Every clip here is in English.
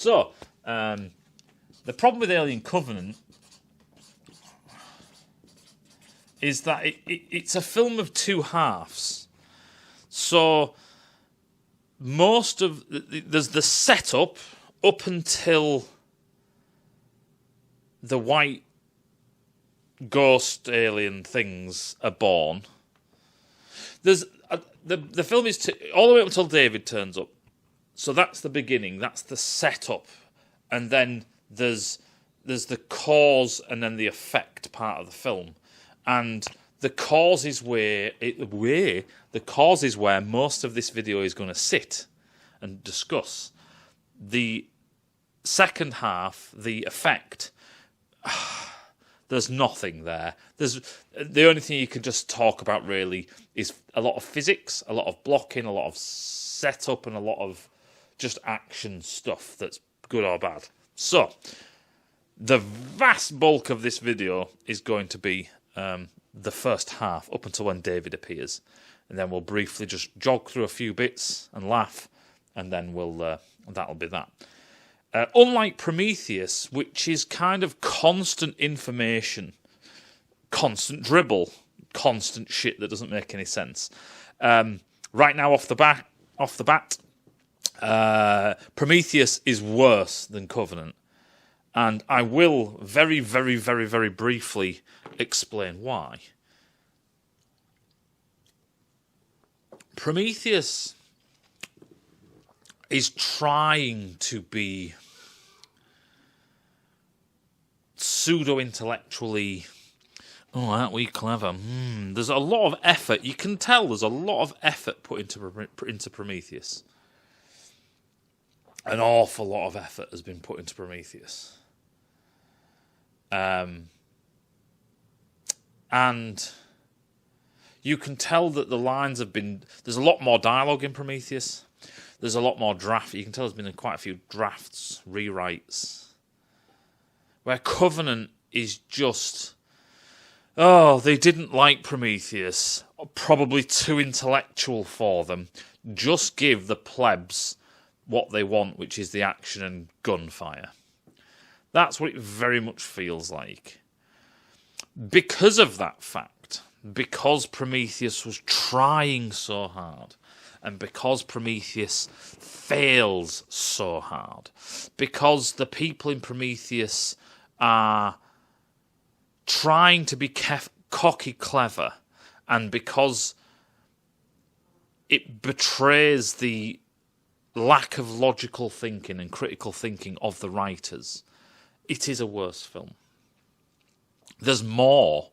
So, the problem with Alien Covenant is that it's a film of two halves. So, most of there's the setup up until the white ghost alien things are born. There's the film is all the way up until David turns up. So that's the beginning. That's the setup, and then there's the cause and then the effect part of the film, and the cause is where most of this video is going to sit and discuss. The second half, the effect, there's nothing there. There's the only thing you can just talk about really is a lot of physics, a lot of blocking, a lot of setup, and a lot of just action stuff that's good or bad. So, the vast bulk of this video is going to be the first half, up until when David appears. And then we'll briefly just jog through a few bits and laugh, and then that'll be that. Unlike Prometheus, which is kind of constant information, constant dribble, constant shit that doesn't make any sense. Right now, off the bat, Prometheus is worse than Covenant, and I will very, very, very, very briefly explain why. Prometheus is trying to be pseudo-intellectually, aren't we clever? There's a lot of effort. You can tell there's a lot of effort put into Prometheus. An awful lot of effort has been put into Prometheus. And you can tell that the lines have been... There's a lot more dialogue in Prometheus. There's a lot more draft. You can tell there's been quite a few drafts, rewrites. Where Covenant is just... Oh, they didn't like Prometheus. Probably too intellectual for them. Just give the plebs what they want, which is the action and gunfire. That's what it very much feels like. Because of that fact, because Prometheus was trying so hard, and because Prometheus fails so hard, because the people in Prometheus are trying to be cocky clever, and because it betrays the lack of logical thinking and critical thinking of the writers, it is a worse film. There's more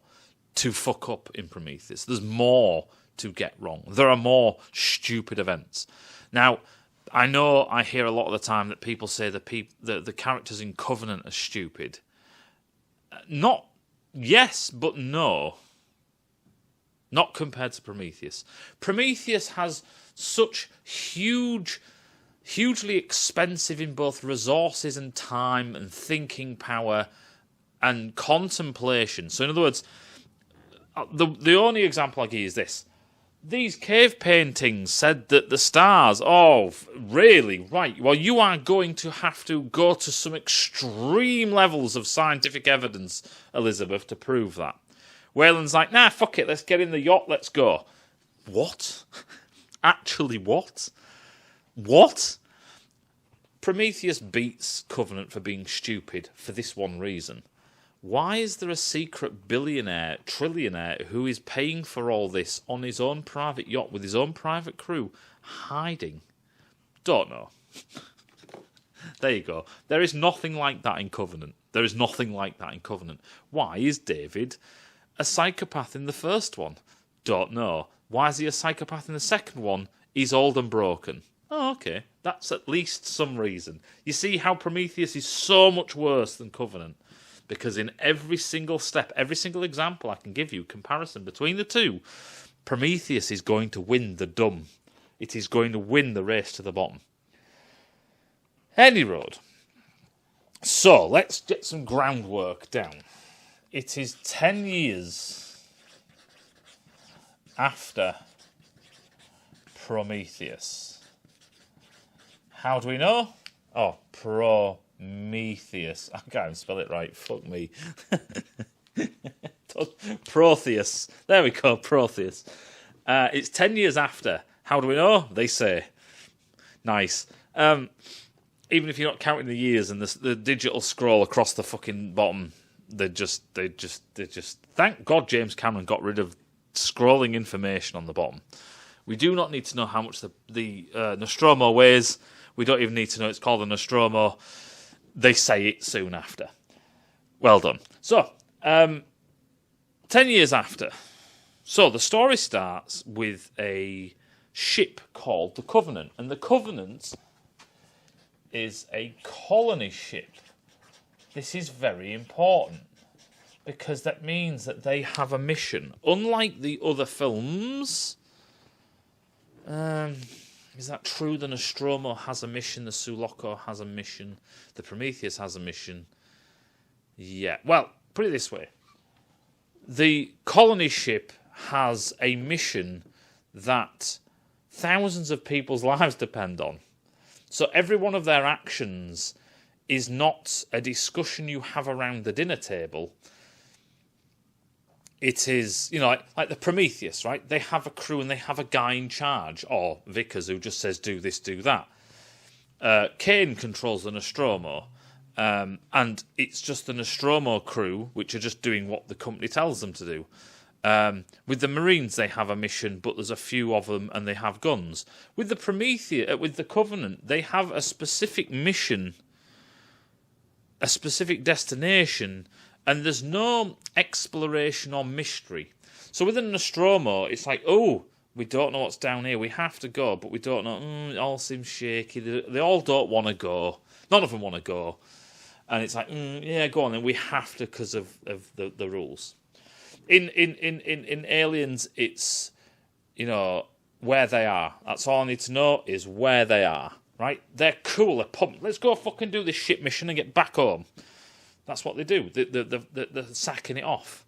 to fuck up in Prometheus. There's more to get wrong. There are more stupid events. Now, I know I hear a lot of the time that people say the characters in Covenant are stupid. Not yes, but no. Not compared to Prometheus. Prometheus has such hugely expensive in both resources and time and thinking power and contemplation. So in other words, the only example I give is this. These cave paintings said that the stars, really? Right. Well, you are going to have to go to some extreme levels of scientific evidence, Elizabeth, to prove that. Wayland's like, nah, fuck it, let's get in the yacht, let's go. What? Actually, what? What? Prometheus beats Covenant for being stupid for this one reason. Why is there a secret billionaire, trillionaire, who is paying for all this on his own private yacht with his own private crew, hiding? Don't know. There you go. There is nothing like that in Covenant. There is nothing like that in Covenant. Why is David a psychopath in the first one? Don't know. Why is he a psychopath in the second one? He's old and broken. Oh, okay. That's at least some reason. You see how Prometheus is so much worse than Covenant? Because in every single step, every single example I can give you, comparison between the two, Prometheus is going to win the dumb. It is going to win the race to the bottom. Any road. So, let's get some groundwork down. It is 10 years after Prometheus. How do we know? Oh, Prometheus. I can't even spell it right. Fuck me. Protheus. There we go, Protheus. It's 10 years after. How do we know? They say. Nice. Even if you're not counting the years and the digital scroll across the fucking bottom, they just. Thank God James Cameron got rid of scrolling information on the bottom. We do not need to know how much the Nostromo weighs. We don't even need to know it's called a Nostromo. They say it soon after. Well done. So, 10 years after. So the story starts with a ship called the Covenant. And the Covenant is a colony ship. This is very important because that means that they have a mission. Unlike the other films, is that true? The Nostromo has a mission, the Sulaco has a mission, the Prometheus has a mission. Yeah, well, put it this way. The colony ship has a mission that thousands of people's lives depend on. So every one of their actions is not a discussion you have around the dinner table. It is, like the Prometheus, right? They have a crew and they have a guy in charge, or Vickers, who just says, do this, do that. Kane controls the Nostromo, and it's just the Nostromo crew, which are just doing what the company tells them to do. With the Marines, they have a mission, but there's a few of them, and they have guns. With the Prometheus, with the Covenant, they have a specific mission, a specific destination, and there's no exploration or mystery. So with the Nostromo, it's like, oh, we don't know what's down here. We have to go, but we don't know. It all seems shaky. They all don't want to go. None of them want to go. And it's like, yeah, go on then. We have to because of the rules. In Aliens, it's, where they are. That's all I need to know is where they are, right? They're cool. They're pumped. Let's go fucking do this ship mission and get back home. That's what they do. They're sacking it off.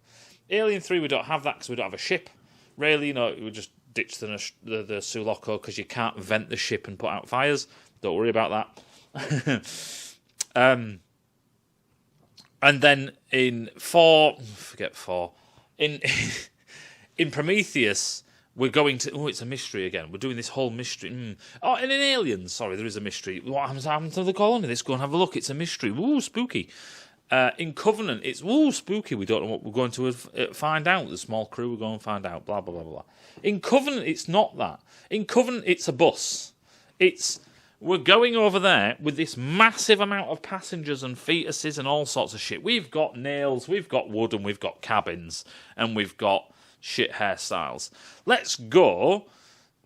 Alien 3, we don't have that because we don't have a ship. Really, we just ditch the Sulaco because you can't vent the ship and put out fires. Don't worry about that. And then in 4, forget 4. In Prometheus, we're going to... Oh, it's a mystery again. We're doing this whole mystery. Oh, and in Aliens, sorry, there is a mystery. What happened to the colony? Let's go and have a look. It's a mystery. Ooh, spooky. In Covenant, it's spooky. We don't know what we're going to find out. The small crew, we're going to find out. Blah, blah, blah, blah. In Covenant, it's not that. In Covenant, it's a bus. We're going over there with this massive amount of passengers and fetuses and all sorts of shit. We've got nails, we've got wood, and we've got cabins, and we've got shit hairstyles. Let's go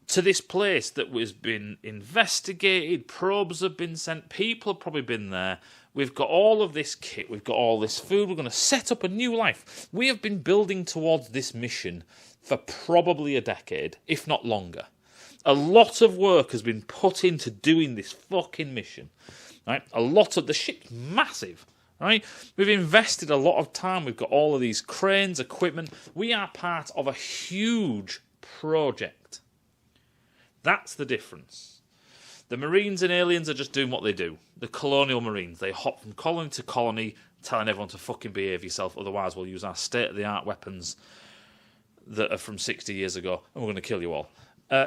to this place that has been investigated. Probes have been sent. People have probably been there. We've got all of this kit. We've got all this food. We're going to set up a new life. We have been building towards this mission for probably a decade, if not longer. A lot of work has been put into doing this fucking mission. Right? A lot of the ship's massive. Right? We've invested a lot of time. We've got all of these cranes, equipment. We are part of a huge project. That's the difference. The Marines and Aliens are just doing what they do. The colonial Marines, they hop from colony to colony, telling everyone to fucking behave yourself, otherwise we'll use our state-of-the-art weapons that are from 60 years ago, and we're going to kill you all.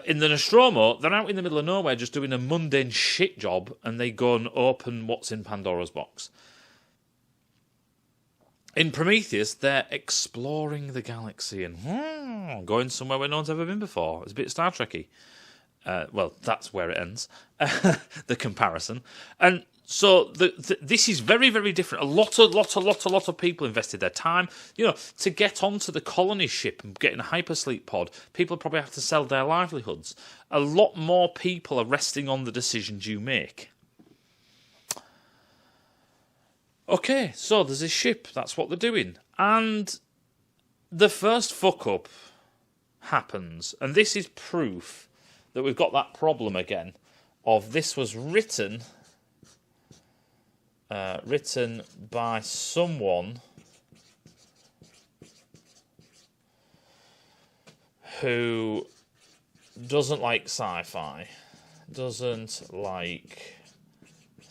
In the Nostromo, they're out in the middle of nowhere just doing a mundane shit job, and they go and open what's in Pandora's box. In Prometheus, they're exploring the galaxy and going somewhere where no one's ever been before. It's a bit Star Trek-y. Well, that's where it ends. The comparison. And so this is very, very different. A lot of people invested their time. To get onto the colony ship and get in a hypersleep pod, people probably have to sell their livelihoods. A lot more people are resting on the decisions you make. Okay, so there's this ship. That's what they're doing. And the first fuck-up happens. And this is proof that we've got that problem again of this was written by someone who doesn't like sci-fi, doesn't like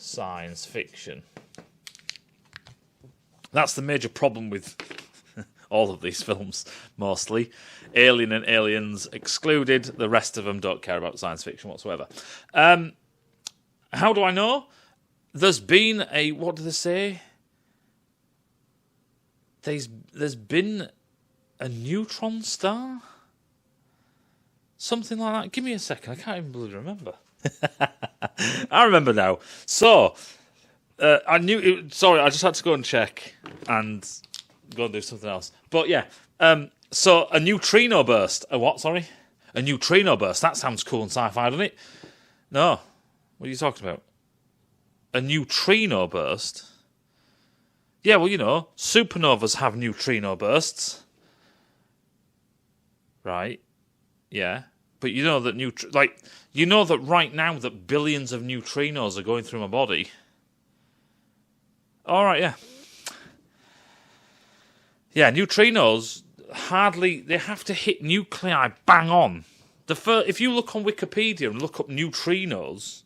science fiction. That's the major problem with all of these films, mostly. Alien and Aliens excluded. The rest of them don't care about science fiction whatsoever. How do I know? There's been a... What do they say? There's been a neutron star? Something like that. Give me a second. I can't even really remember. I remember now. So, I knew... Sorry, I just had to go and check and go and do something else. But yeah, so a neutrino burst. A what, sorry? A neutrino burst. That sounds cool and sci-fi, doesn't it? No. What are you talking about? A neutrino burst? Yeah, well, you know, supernovas have neutrino bursts. Right. Yeah. But you know that you know that right now that billions of neutrinos are going through my body. All right, yeah. Yeah, neutrinos they have to hit nuclei bang on. If you look on Wikipedia and look up neutrinos,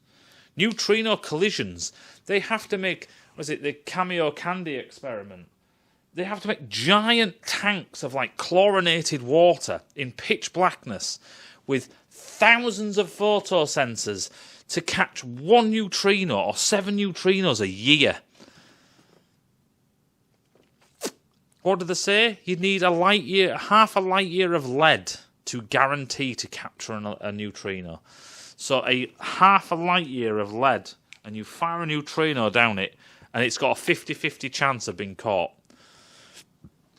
neutrino collisions, they have to make, the Kamiokande experiment? They have to make giant tanks of like chlorinated water in pitch blackness with thousands of photosensors to catch one neutrino or 7 neutrinos a year. What do they say? You'd need half a light year of lead to guarantee to capture a neutrino. So a half a light year of lead, and you fire a neutrino down it, and it's got a 50-50 chance of being caught.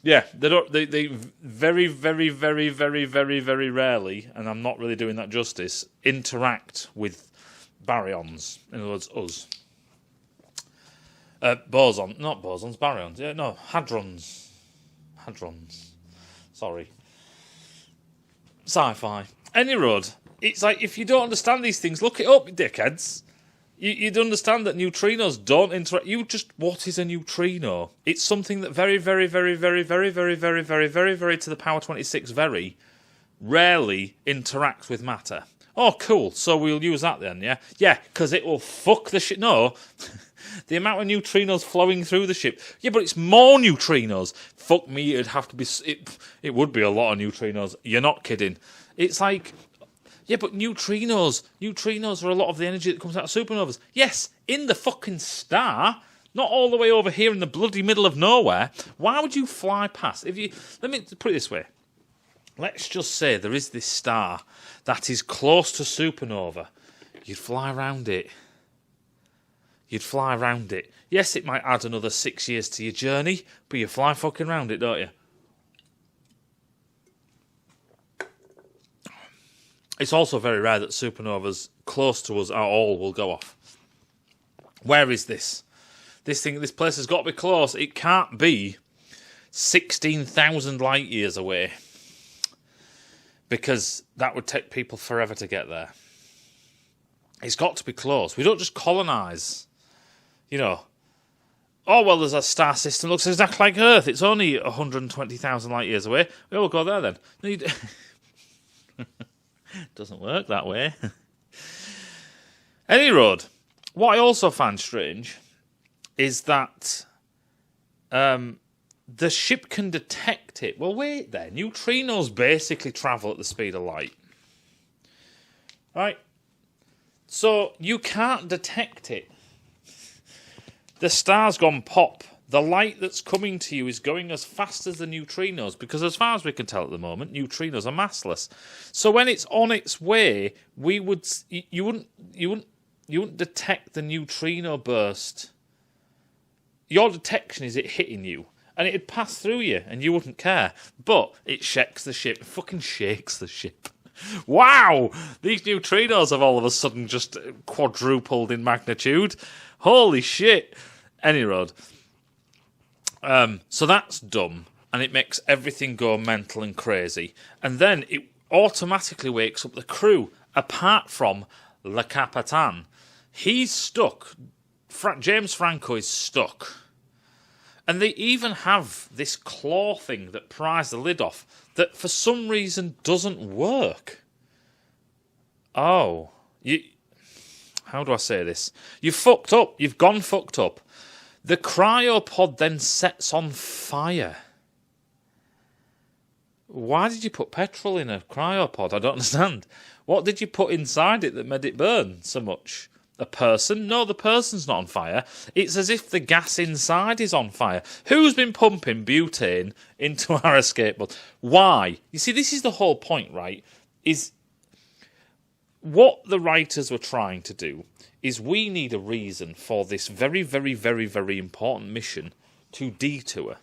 Yeah, they very, very, very, very, very, very rarely, and I'm not really doing that justice, interact with baryons. In other words, us. Not bosons, baryons. Yeah, no, hadrons. Sorry. Sci-fi. Any road. It's like, if you don't understand these things, look it up, dickheads. You'd understand that neutrinos don't interact. What is a neutrino? It's something that very, very, very, very, very, very, very, very, very, very to the power 26 very rarely interacts with matter. Oh, cool. So we'll use that then, yeah? Yeah, because it will fuck the shit. No. The amount of neutrinos flowing through the ship. Yeah, but it's more neutrinos. Fuck me, it'd have to be... It would be a lot of neutrinos. You're not kidding. It's like... Yeah, but neutrinos are a lot of the energy that comes out of supernovas. Yes, in the fucking star, not all the way over here in the bloody middle of nowhere. Why would you fly past? Let me put it this way. Let's just say there is this star that is close to supernova. You'd fly around it. Yes, it might add another 6 years to your journey, but you fly fucking round it, don't you? It's also very rare that supernovas close to us at all will go off. Where is this? This place has got to be close. It can't be 16,000 light years away, because that would take people forever to get there. It's got to be close. We don't just colonise, oh, well, there's a star system, looks exactly like Earth. It's only 120,000 light years away. We'll go there then. Doesn't work that way. Any road. What I also find strange is that the ship can detect it. Well, wait there. Neutrinos basically travel at the speed of light. Right? So you can't detect it. The star's gone pop. The light that's coming to you is going as fast as the neutrinos, because as far as we can tell at the moment, neutrinos are massless. So when it's on its way, you wouldn't detect the neutrino burst. Your detection is it hitting you, and it'd pass through you, and you wouldn't care. But it shakes the ship. It fucking shakes the ship. Wow! These neutrinos have all of a sudden just quadrupled in magnitude. Holy shit! Any road. So that's dumb, and it makes everything go mental and crazy. And then it automatically wakes up the crew, apart from Le Capitan. He's stuck. James Franco is stuck. And they even have this claw thing that pries the lid off that for some reason doesn't work. Oh. how do I say this? You've fucked up. You've gone fucked up. The cryopod then sets on fire. Why did you put petrol in a cryopod? I don't understand. What did you put inside it that made it burn so much? A person? No, the person's not on fire. It's as if the gas inside is on fire. Who's been pumping butane into our escape pod? Why? You see, this is the whole point, right? Is what the writers were trying to do is we need a reason for this very, very, very, very important mission to detour.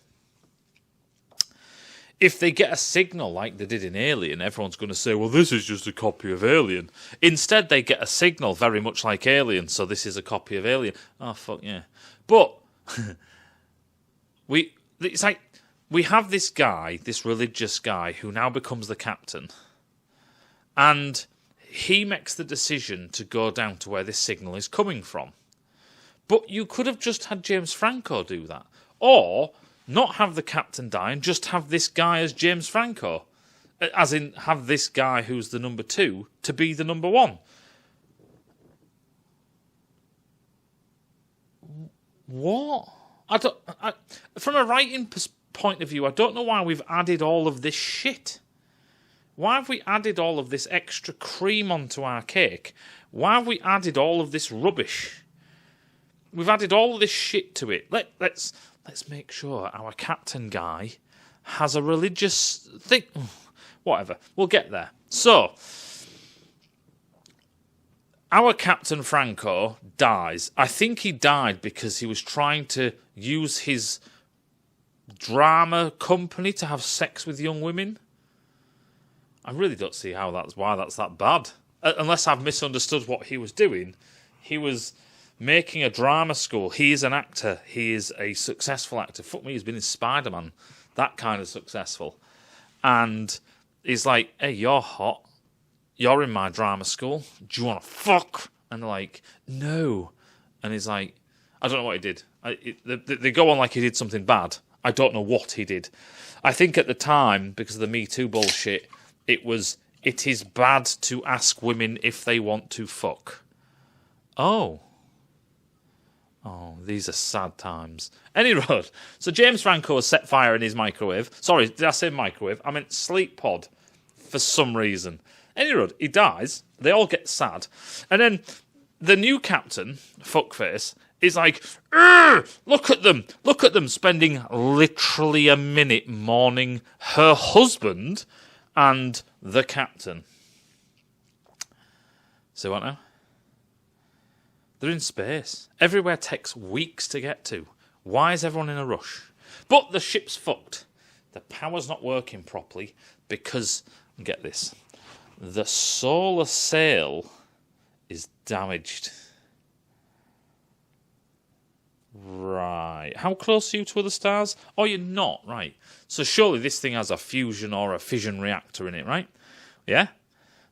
If they get a signal like they did in Alien, everyone's going to say, well, this is just a copy of Alien. Instead, they get a signal very much like Alien, so this is a copy of Alien. Oh, fuck yeah. But it's like we have this guy, this religious guy, who now becomes the captain, and he makes the decision to go down to where this signal is coming from. But you could have just had James Franco do that. Or not have the captain die and just have this guy as James Franco. As in, have this guy who's the number 2 to be the number 1. What? From a writing point of view, I don't know why we've added all of this shit. Why have we added all of this extra cream onto our cake? Why have we added all of this rubbish? We've added all of this shit to it. Let's make sure our captain guy has a religious thing. Whatever. We'll get there. So, our Captain Franco dies. I think he died because he was trying to use his drama company to have sex with young women. I really don't see why that's that bad. Unless I've misunderstood what he was doing. He was making a drama school. He is an actor. He is a successful actor. Fuck me, he's been in Spider-Man. That kind of successful. And he's like, hey, you're hot. You're in my drama school. Do you want to fuck? And they're like, no. And he's like, I don't know what he did. They go on like he did something bad. I don't know what he did. I think at the time, because of the Me Too bullshit, it is bad to ask women if they want to fuck. Oh, these are sad times. Anyway, so James Franco has set fire in his microwave. Sorry, did I say microwave? I meant sleep pod for some reason. Anyway, he dies. They all get sad. And then the new captain, fuckface, is like, look at them spending literally a minute mourning her husband and the captain. So what now? They're in space. Everywhere takes weeks to get to. Why is everyone in a rush? But the ship's fucked. The power's not working properly because, get this, the solar sail is damaged. Right. How close are you to other stars? Oh, you're not. Right. So surely this thing has a fusion or a fission reactor in it, right? Yeah?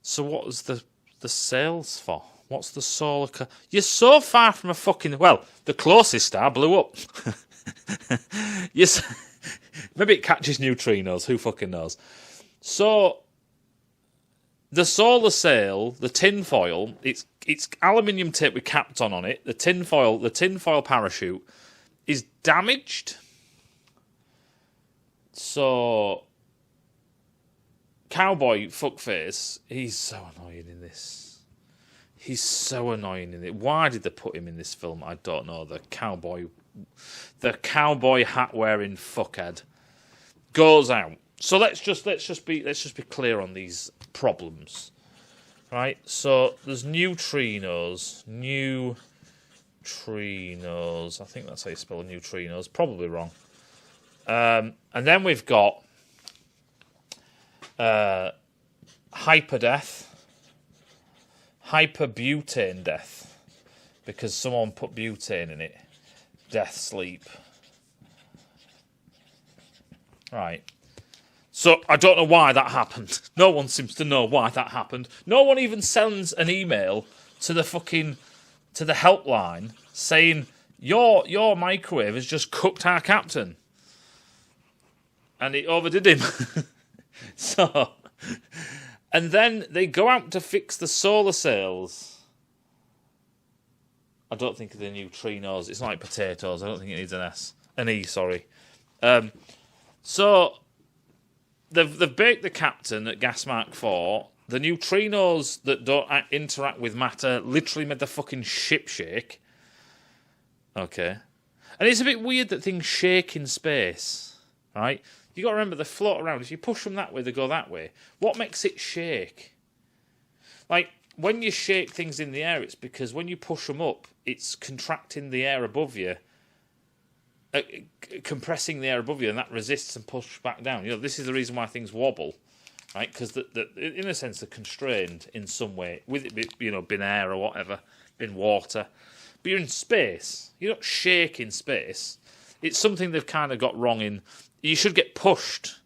So what was the sails for? What's the solar... You're so far from a fucking... Well, the closest star blew up. Yes. Maybe it catches neutrinos. Who fucking knows? So, the solar sail, the tin foil, it's aluminium tape with Kapton on it. The tin foil parachute is damaged. So, Cowboy Fuckface, he's so annoying in this. He's so annoying in it. Why did they put him in this film? I don't know. The cowboy hat wearing fuckhead goes out. So let's just be clear on these problems, right? So there's neutrinos. I think that's how you spell neutrinos. Probably wrong. And then we've got hyperdeath. Hyperbutane death, because someone put butane in it. Death sleep. Right. So I don't know why that happened. No one seems to know why that happened. No one even sends an email to the helpline saying your microwave has just cooked our captain, and it overdid him. So. And then they go out to fix the solar sails. I don't think the neutrinos. It's not like potatoes. I don't think it needs an E. Sorry. So they've baked the captain at gas mark 4. The neutrinos that don't interact with matter literally made the fucking ship shake. Okay. And it's a bit weird that things shake in space, right? You got to remember they float around. If you push them that way, they go that way. What makes it shake? Like, when you shake things in the air, it's because when you push them up, it's contracting the air above you, compressing the air above you, and that resists and pushes back down. You know, this is the reason why things wobble, right? Because in a sense they're constrained in some way, with it, been air or whatever, been water. But you're in space. You don't shake in space. It's something they've kind of got wrong in. You should get pushed.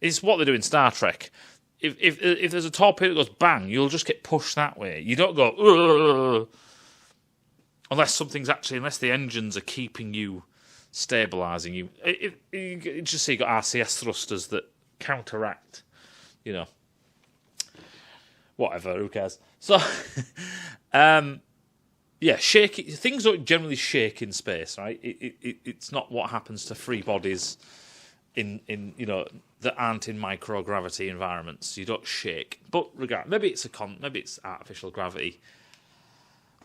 It's what they do in Star Trek. If there's a torpedo that goes bang, you'll just get pushed that way. You don't go, ugh, unless the engines are keeping you, stabilising you. You just see you got RCS thrusters that counteract, whatever, who cares? So, yeah, things don't generally shake in space, right? It's not what happens to free bodies in that aren't in microgravity environments. You don't shake. But maybe it's artificial gravity.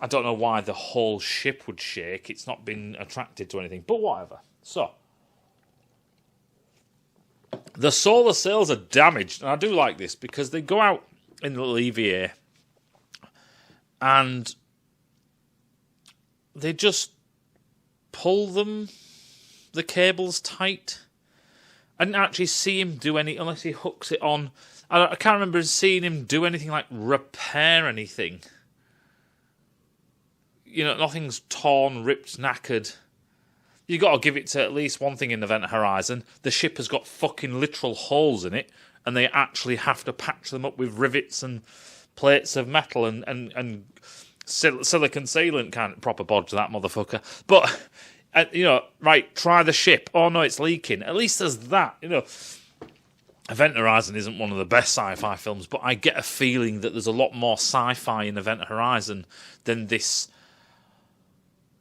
I don't know why the whole ship would shake. It's not been attracted to anything, but whatever. So, the solar sails are damaged, and I do like this because they go out in the little EVA and they just pull the cables tight. I didn't actually see him do unless he hooks it on. I can't remember seeing him do anything like repair anything. Nothing's torn, ripped, knackered. You got to give it to at least one thing in Event Horizon. The ship has got fucking literal holes in it, and they actually have to patch them up with rivets and plates of metal and silicon sealant. Can't proper bodge that motherfucker. But right, try the ship. Oh no, it's leaking. At least there's that. Event Horizon isn't one of the best sci-fi films, but I get a feeling that there's a lot more sci-fi in Event Horizon than this.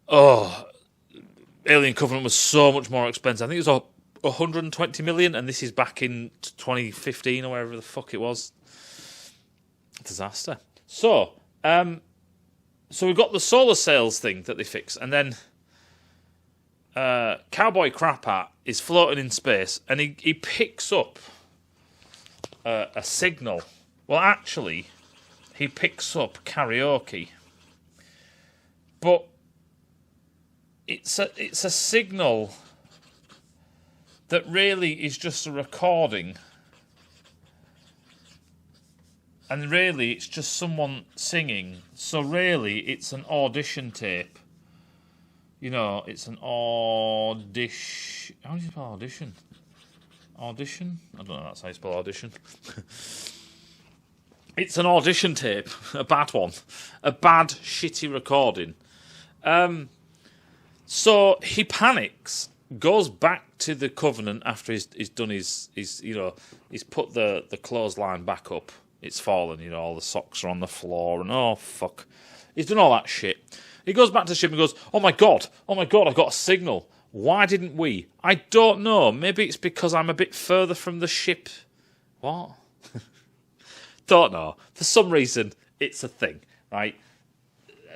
Oh, Alien Covenant was so much more expensive. I think it was 120 million, and this is back in 2015 or wherever the fuck it was. Disaster. So we've got the solar sails thing that they fix, and then Cowboy Crapat is floating in space, and he picks up a signal. Well, actually, he picks up karaoke, but it's a signal that really is just a recording, and really it's just someone singing. So really, it's an audition tape. It's an audition. How do you spell audition? Audition? I don't know. That's how you spell audition. It's an audition tape, a bad one, a bad, shitty recording. So he panics, goes back to the Covenant after he's done he's put the clothesline back up. It's fallen, all the socks are on the floor, and oh fuck, he's done all that shit. He goes back to the ship and goes, oh my god, I got a signal. Why didn't we? I don't know. Maybe it's because I'm a bit further from the ship. What? Don't know. For some reason, it's a thing, right?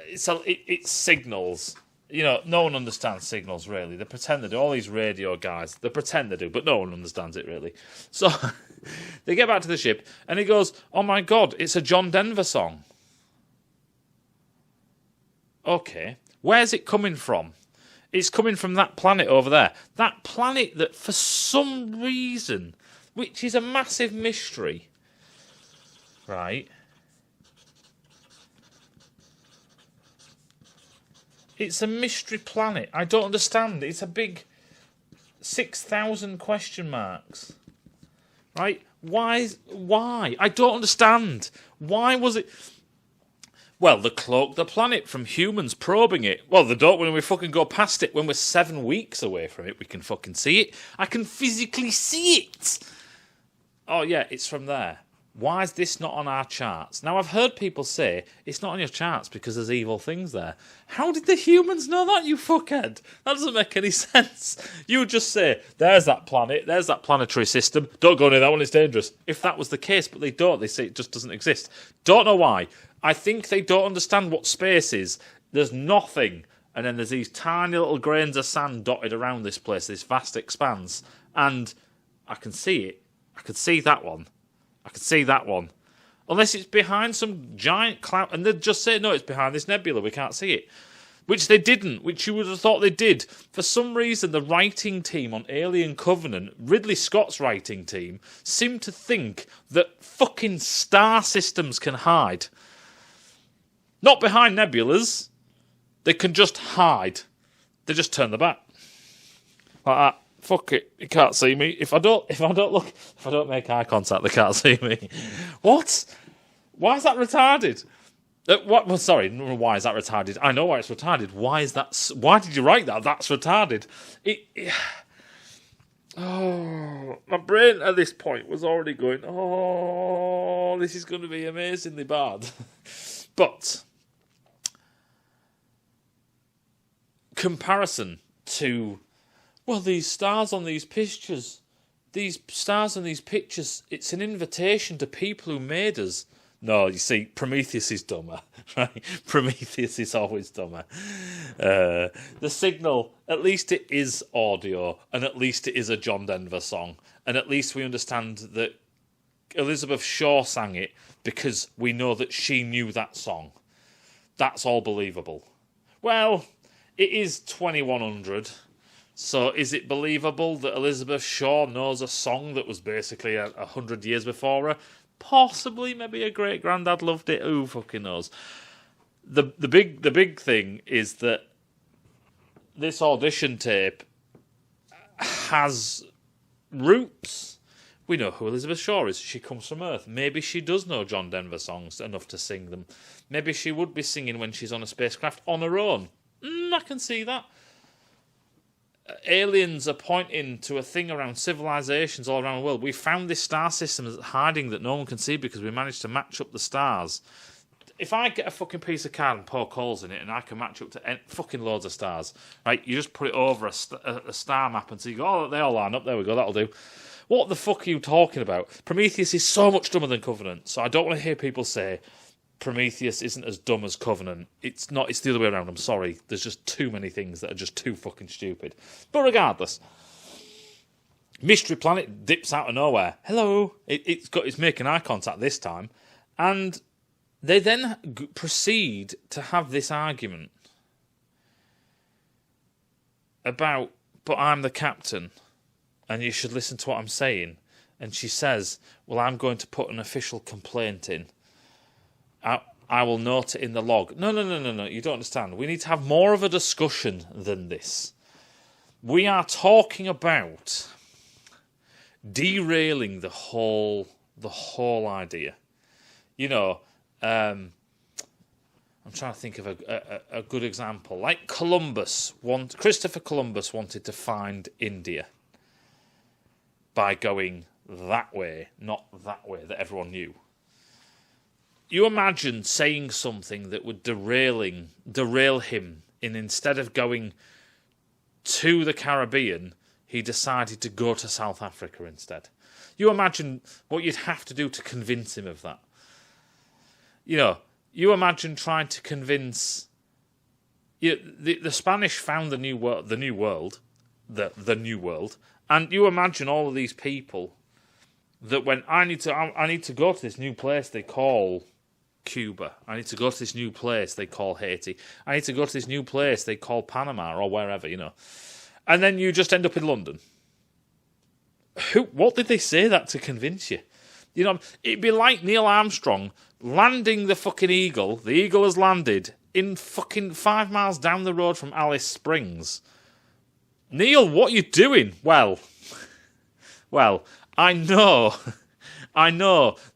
It signals. No one understands signals, really. They pretend they do. All these radio guys, they pretend they do, but no one understands it, really. So they get back to the ship, and he goes, oh my god, it's a John Denver song. Okay, where's it coming from? It's coming from that planet over there. That planet that, for some reason, which is a massive mystery, right? It's a mystery planet. I don't understand. It's a big 6,000 question marks, right? Why? I don't understand. Why was it... Well, they cloak the planet from humans probing it. Well, they don't when we fucking go past it. When we're 7 weeks away from it, we can fucking see it. I can physically see it. Oh, yeah, it's from there. Why is this not on our charts? Now, I've heard people say it's not on your charts because there's evil things there. How did the humans know that, you fuckhead? That doesn't make any sense. You would just say, there's that planet, there's that planetary system, don't go near that one, it's dangerous. If that was the case, but they don't, they say it just doesn't exist. Don't know why. I think they don't understand what space is. There's nothing, and then there's these tiny little grains of sand dotted around this place, this vast expanse, and I can see it. I could see that one. I could see that one. Unless it's behind some giant cloud. And they'd just say, no, it's behind this nebula. We can't see it. Which they didn't. Which you would have thought they did. For some reason, the writing team on Alien Covenant, Ridley Scott's writing team, seemed to think that fucking star systems can hide. Not behind nebulas. They can just hide. They just turn their back. Like that. Fuck it, you can't see me. If I don't make eye contact, they can't see me. What? Why is that retarded? What? Well, sorry, why is that retarded? I know why it's retarded. Why is that? Why did you write that? That's retarded. Oh, my brain at this point was already going, oh, this is going to be amazingly bad. But comparison to, well, these stars on these pictures, it's an invitation to people who made us. No, you see, Prometheus is dumber, right? Prometheus is always dumber. The Signal, at least it is audio, and at least it is a John Denver song, and at least we understand that Elizabeth Shaw sang it because we know that she knew that song. That's all believable. Well, it is 2100. So is it believable that Elizabeth Shaw knows a song that was basically 100 years before her? Possibly, maybe a great-granddad loved it. Who fucking knows? The big thing is that this audition tape has roots. We know who Elizabeth Shaw is. She comes from Earth. Maybe she does know John Denver songs enough to sing them. Maybe she would be singing when she's on a spacecraft on her own. I can see that. Aliens are pointing to a thing around civilizations all around the world. We found this star system that's hiding that no one can see because we managed to match up the stars. If I get a fucking piece of card and poke holes in it and I can match up to fucking loads of stars, right? You just put it over a star map and so you go, oh, they all line up. There we go, that'll do. What the fuck are you talking about? Prometheus is so much dumber than Covenant, so I don't want to hear people say Prometheus isn't as dumb as Covenant. It's not. It's the other way around. I'm sorry. There's just too many things that are just too fucking stupid. But regardless, Mystery Planet dips out of nowhere. Hello. It's making eye contact this time, and they then proceed to have this argument about, but I'm the captain, and you should listen to what I'm saying. And she says, well, I'm going to put an official complaint in. I will note it in the log. No, you don't understand. We need to have more of a discussion than this. We are talking about derailing the whole idea. You know, I'm trying to think of a good example. Like Christopher Columbus wanted to find India by going that way, not that way that everyone knew. You imagine saying something that would derail him, and instead of going to the Caribbean, he decided to go to South Africa instead. You imagine what you'd have to do to convince him of that. You know, you imagine trying to convince. The Spanish found the new world, and you imagine all of these people that when I need to go to this new place they call Cuba. I need to go to this new place they call Haiti. I need to go to this new place they call Panama or wherever, you know. And then you just end up in London. What did they say that to convince you? You know, it'd be like Neil Armstrong landing the fucking Eagle. The Eagle has landed in fucking 5 miles down the road from Alice Springs. Neil, what are you doing? Well, I know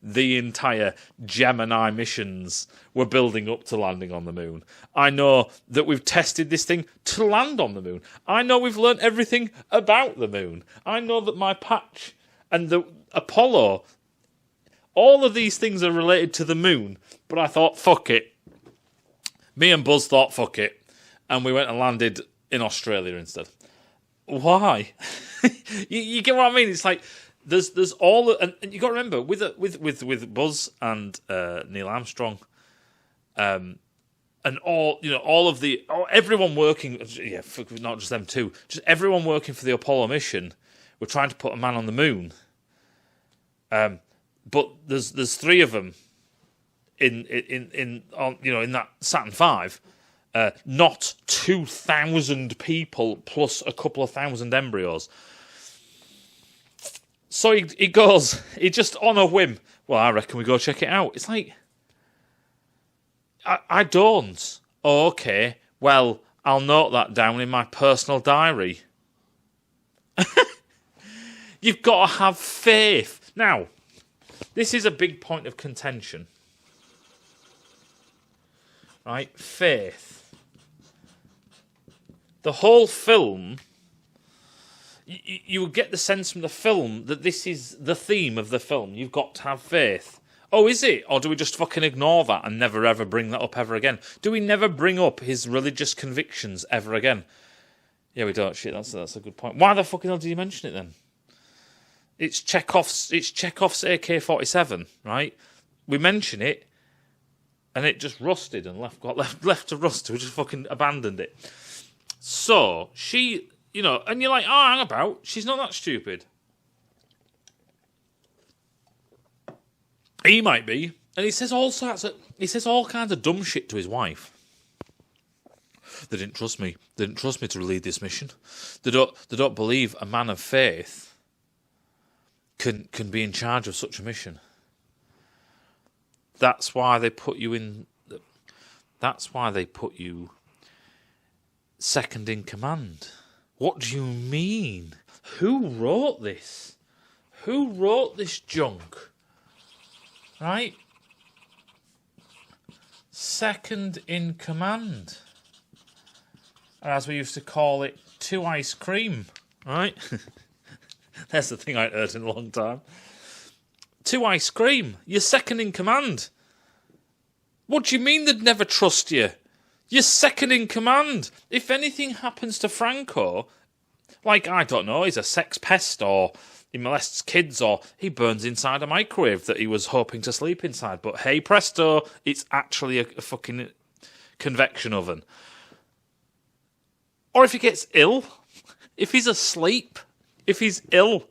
the entire Gemini missions were building up to landing on the moon. I know that we've tested this thing to land on the moon. I know we've learnt everything about the moon. I know that my patch and the Apollo, All of these things are related to the moon, but I thought, fuck it. Me and Buzz thought, fuck it. And we went and landed in Australia instead. Why? you get what I mean? It's like, there's all... And you got to remember, with Buzz and Neil Armstrong, and all of everyone working, not just them two, just everyone working for the Apollo mission, were trying to put a man on the moon. But there's three of them in that Saturn V, not 2,000 people plus a couple of thousand embryos. So he goes, he just on a whim. Well, I reckon we go check it out. It's like, I don't. Oh, okay. Well, I'll note that down in my personal diary. You've got to have faith. Now, this is a big point of contention. Right? Faith. The whole film, you will get the sense from the film that this is the theme of the film. You've got to have faith. Oh, is it? Or do we just fucking ignore that and never ever bring that up ever again? Do we never bring up his religious convictions ever again? Yeah, we don't. Shit, that's a good point. Why the fucking hell did you mention it then? It's Chekhov's AK-47, right? We mention it, and it just rusted and got left to rust. We just fucking abandoned it. So she, and you're like, oh, hang about. She's not that stupid. He might be, and he says all kinds of dumb shit to his wife. They didn't trust me. They didn't trust me to lead this mission. They don't believe a man of faith can be in charge of such a mission. That's why they put you in. That's why they put you second in command. What do you mean? Who wrote this? Who wrote this junk? Right? Second in command. Or as we used to call it, 2 ice cream. Right? That's the thing I ain't heard in a long time. 2 ice cream. You're second in command. What do you mean they'd never trust you? You're second in command. If anything happens to Franco, like, I don't know, he's a sex pest, or he molests kids, or he burns inside a microwave that he was hoping to sleep inside, but hey presto, it's actually a fucking convection oven. Or if he gets ill, if he's asleep, if he's ill,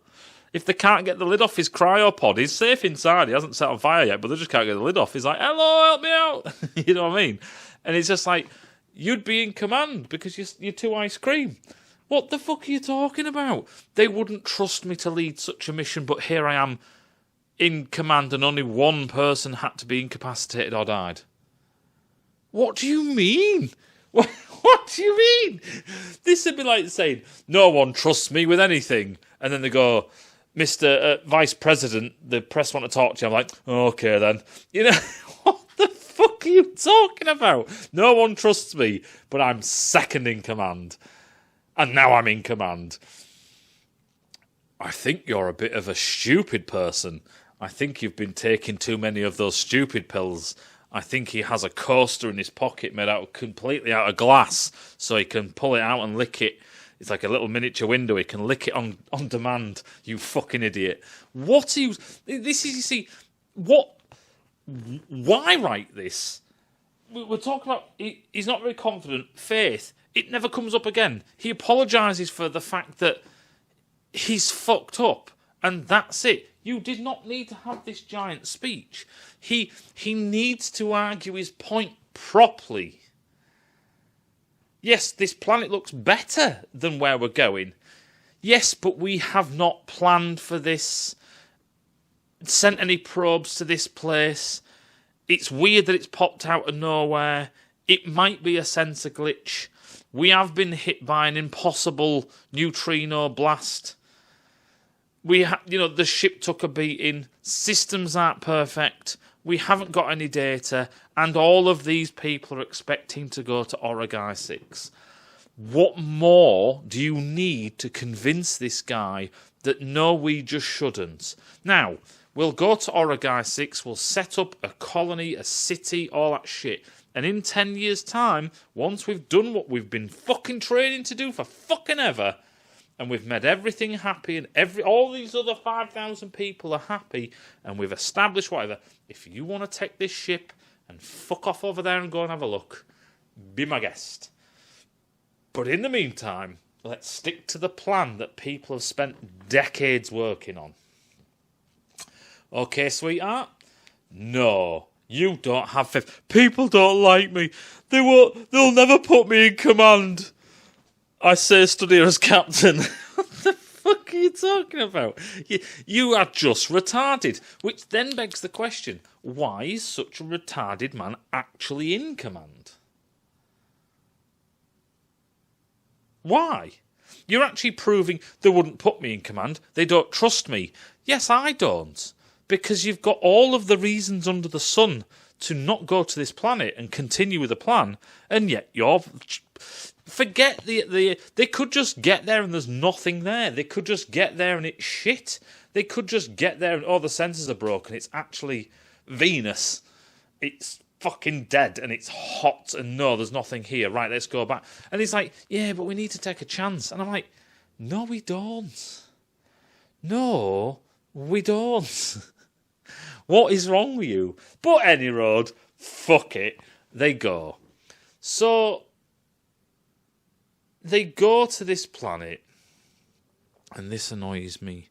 if they can't get the lid off his cryopod, he's safe inside. He hasn't set on fire yet, but they just can't get the lid off. He's like, hello, help me out. You know what I mean? And it's just like, you'd be in command because you're 2 ice cream. What the fuck are you talking about? They wouldn't trust me to lead such a mission, but here I am in command and only one person had to be incapacitated or died. What do you mean? What do you mean? This would be like saying, no one trusts me with anything. And then they go, Mr. Vice President, the press want to talk to you. I'm like, okay then. What the fuck are you talking about? No one trusts me, but I'm second in command. And now I'm in command. I think you're a bit of a stupid person. I think you've been taking too many of those stupid pills. I think he has a coaster in his pocket made completely out of glass, so he can pull it out and lick it. It's like a little miniature window. He can lick it on demand. You fucking idiot! What are you? This is, you see, what? Why write this? We're talking about. He's not very confident. Faith. It never comes up again. He apologises for the fact that he's fucked up, and that's it. You did not need to have this giant speech. He needs to argue his point properly. Yes, this planet looks better than where we're going. Yes, but we have not planned for this, sent any probes to this place. It's weird that it's popped out of nowhere. It might be a sensor glitch. We have been hit by an impossible neutrino blast. The ship took a beating. Systems aren't perfect. We haven't got any data. And all of these people are expecting to go to Origai 6. What more do you need to convince this guy that no, we just shouldn't? Now, We'll go to Origai 6, we'll set up a colony, a city, all that shit. And in 10 years' time, once we've done what we've been fucking training to do for fucking ever, and we've made everything happy, and all these other 5,000 people are happy, and we've established whatever, if you want to take this ship and fuck off over there and go and have a look, be my guest. But in the meantime, let's stick to the plan that people have spent decades working on. Okay, sweetheart? No, you don't have faith. People don't like me. They'll never put me in command. I say study as captain. What the fuck are you talking about? You are just retarded. Which then begs the question, why is such a retarded man actually in command? Why? You're actually proving they wouldn't put me in command. They don't trust me. Yes, I don't. Because you've got all of the reasons under the sun to not go to this planet and continue with the plan, and yet you're... Forget the... They could just get there and there's nothing there. They could just get there and it's shit. They could just get there and, the sensors are broken. It's actually Venus. It's fucking dead and it's hot and no, there's nothing here. Right, let's go back. And he's like, yeah, but we need to take a chance. And I'm like, no, we don't. No, we don't. What is wrong with you? But any road, fuck it. They go. So, they go to this planet, and this annoys me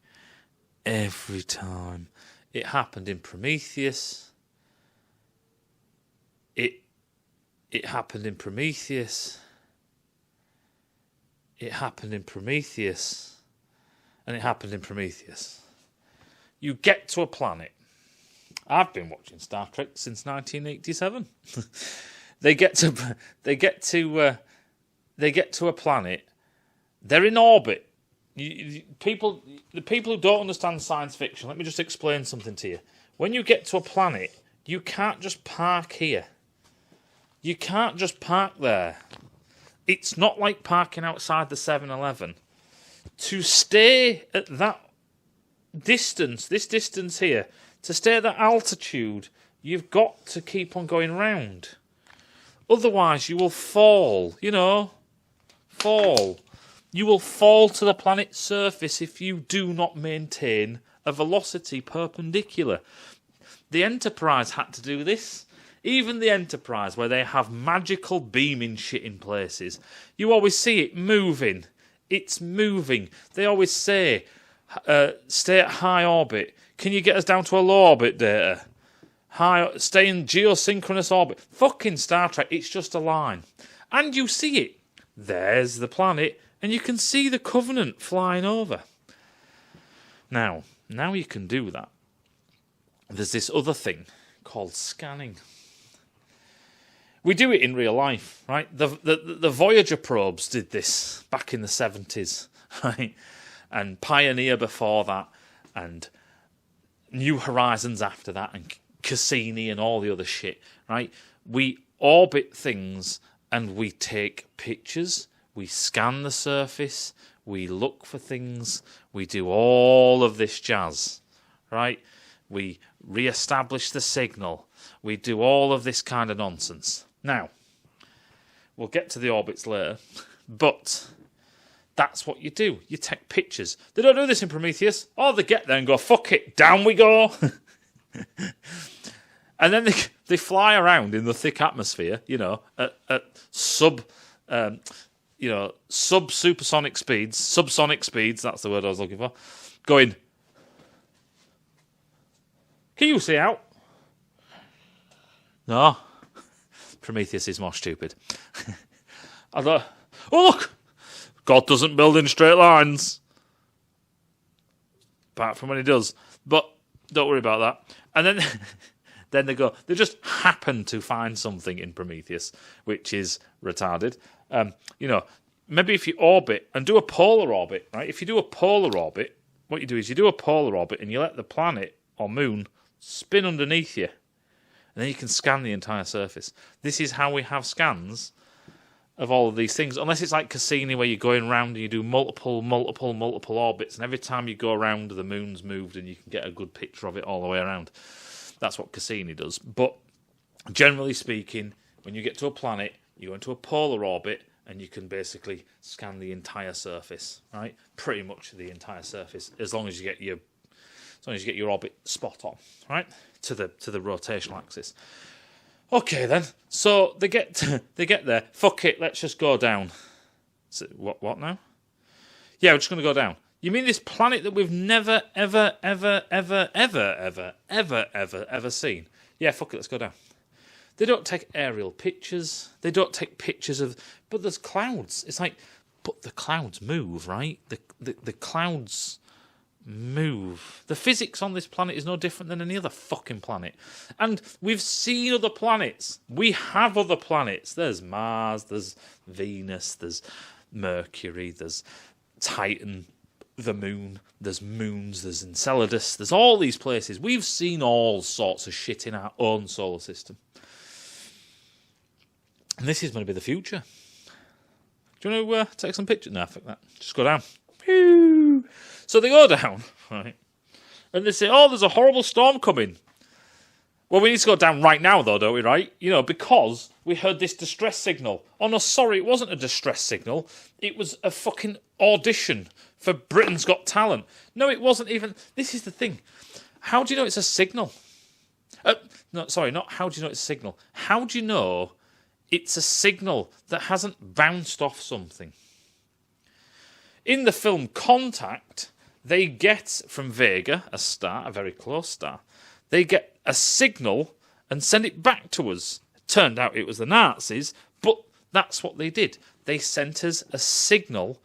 every time. It happened in Prometheus. It happened in Prometheus. It happened in Prometheus. And it happened in Prometheus. You get to a planet. I've been watching Star Trek since 1987. They get to a planet. They're in orbit. The people who don't understand science fiction, let me just explain something to you. When you get to a planet, you can't just park here. You can't just park there. It's not like parking outside the 7-Eleven. To stay at that distance, this distance here, to stay at that altitude, you've got to keep on going round. Otherwise, you will fall, fall. You will fall to the planet's surface if you do not maintain a velocity perpendicular. The Enterprise had to do this. Even the Enterprise, where they have magical beaming shit in places, you always see it moving. It's moving. They always say, stay at high orbit. Can you get us down to a low orbit, Data? Stay in geosynchronous orbit. Fucking Star Trek, it's just a line. And you see it. There's the planet, and you can see the Covenant flying over. Now you can do that. There's this other thing called scanning. We do it in real life, right? The Voyager probes did this back in the 70s, right? And Pioneer before that, and New Horizons after that, and Cassini and all the other shit, right? We orbit things and we take pictures, we scan the surface, we look for things, we do all of this jazz, right? We re-establish the signal, we do all of this kind of nonsense. Now, we'll get to the orbits later, but that's what you do. You take pictures. They don't do this in Prometheus. They get there and go, fuck it, down we go. And then they fly around in the thick atmosphere, at subsonic speeds, that's the word I was looking for, going, can you see out? No. Prometheus is more stupid. I thought, look! God doesn't build in straight lines. Apart from when he does. But don't worry about that. And then then they just happen to find something in Prometheus, which is retarded. Maybe if you orbit and do a polar orbit, right? If you do a polar orbit, what you do is you do a polar orbit and you let the planet or moon spin underneath you. And then you can scan the entire surface. This is how we have scans of all of these things, unless it's like Cassini where you're going around and you do multiple orbits, and every time you go around the moon's moved and you can get a good picture of it all the way around. That's what Cassini does. But generally speaking, when you get to a planet, you go into a polar orbit and you can basically scan the entire surface, right? Pretty much the entire surface, as long as you get your orbit spot on, right? To the rotational axis. Okay then. So they get there. Fuck it, let's just go down. So, what now? Yeah, we're just going to go down. You mean this planet that we've never ever seen? Yeah, fuck it, let's go down. They don't take aerial pictures. They don't take pictures of... But there's clouds. It's like, but the clouds move, right? The clouds move. The physics on this planet is no different than any other fucking planet. And we've seen other planets. We have other planets. There's Mars, there's Venus, there's Mercury, there's Titan, the moon, there's moons, there's Enceladus, there's all these places. We've seen all sorts of shit in our own solar system. And this is going to be the future. Do you want to take some pictures? No, fuck that. Just go down. Whew. So they go down, right? And they say, oh, there's a horrible storm coming. Well, we need to go down right now, though, don't we, right? You know, because we heard this distress signal. Oh, no, sorry, it wasn't a distress signal. It was a fucking audition for Britain's Got Talent. No, it wasn't even... This is the thing. How do you know it's a signal? No, sorry, not how do you know it's a signal. How do you know it's a signal that hasn't bounced off something? In the film Contact, they get from Vega, a star, a very close star, they get a signal and send it back to us. It turned out it was the Nazis, but that's what they did. They sent us a signal,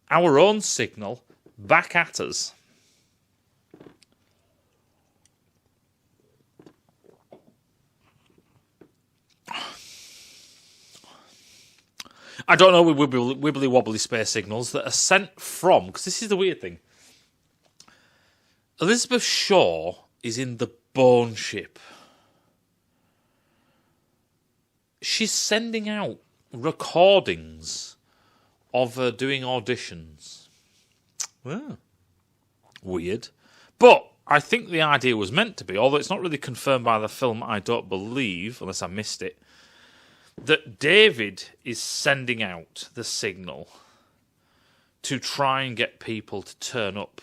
our own signal, back at us. I don't know with wibbly wobbly space signals that are sent from, because this is the weird thing. Elizabeth Shaw is in the Bone Ship. She's sending out recordings of her doing auditions. Well, weird. But I think the idea was meant to be, although it's not really confirmed by the film, I don't believe, unless I missed it, that David is sending out the signal to try and get people to turn up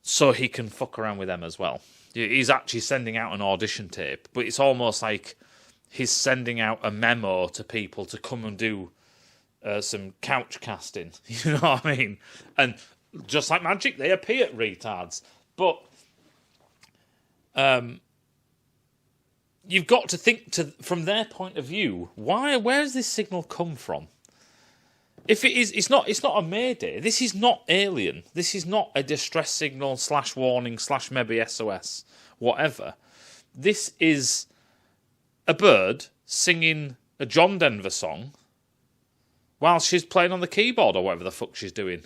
so he can fuck around with them as well. He's actually sending out an audition tape, but it's almost like he's sending out a memo to people to come and do some couch casting. You know what I mean? And just like magic, they appear, retards. But you've got to think from their point of view. Where does this signal come from? If it is, it's not a Mayday. This is not Alien. This is not a distress signal / warning / maybe SOS, whatever. This is a bird singing a John Denver song while she's playing on the keyboard or whatever the fuck she's doing.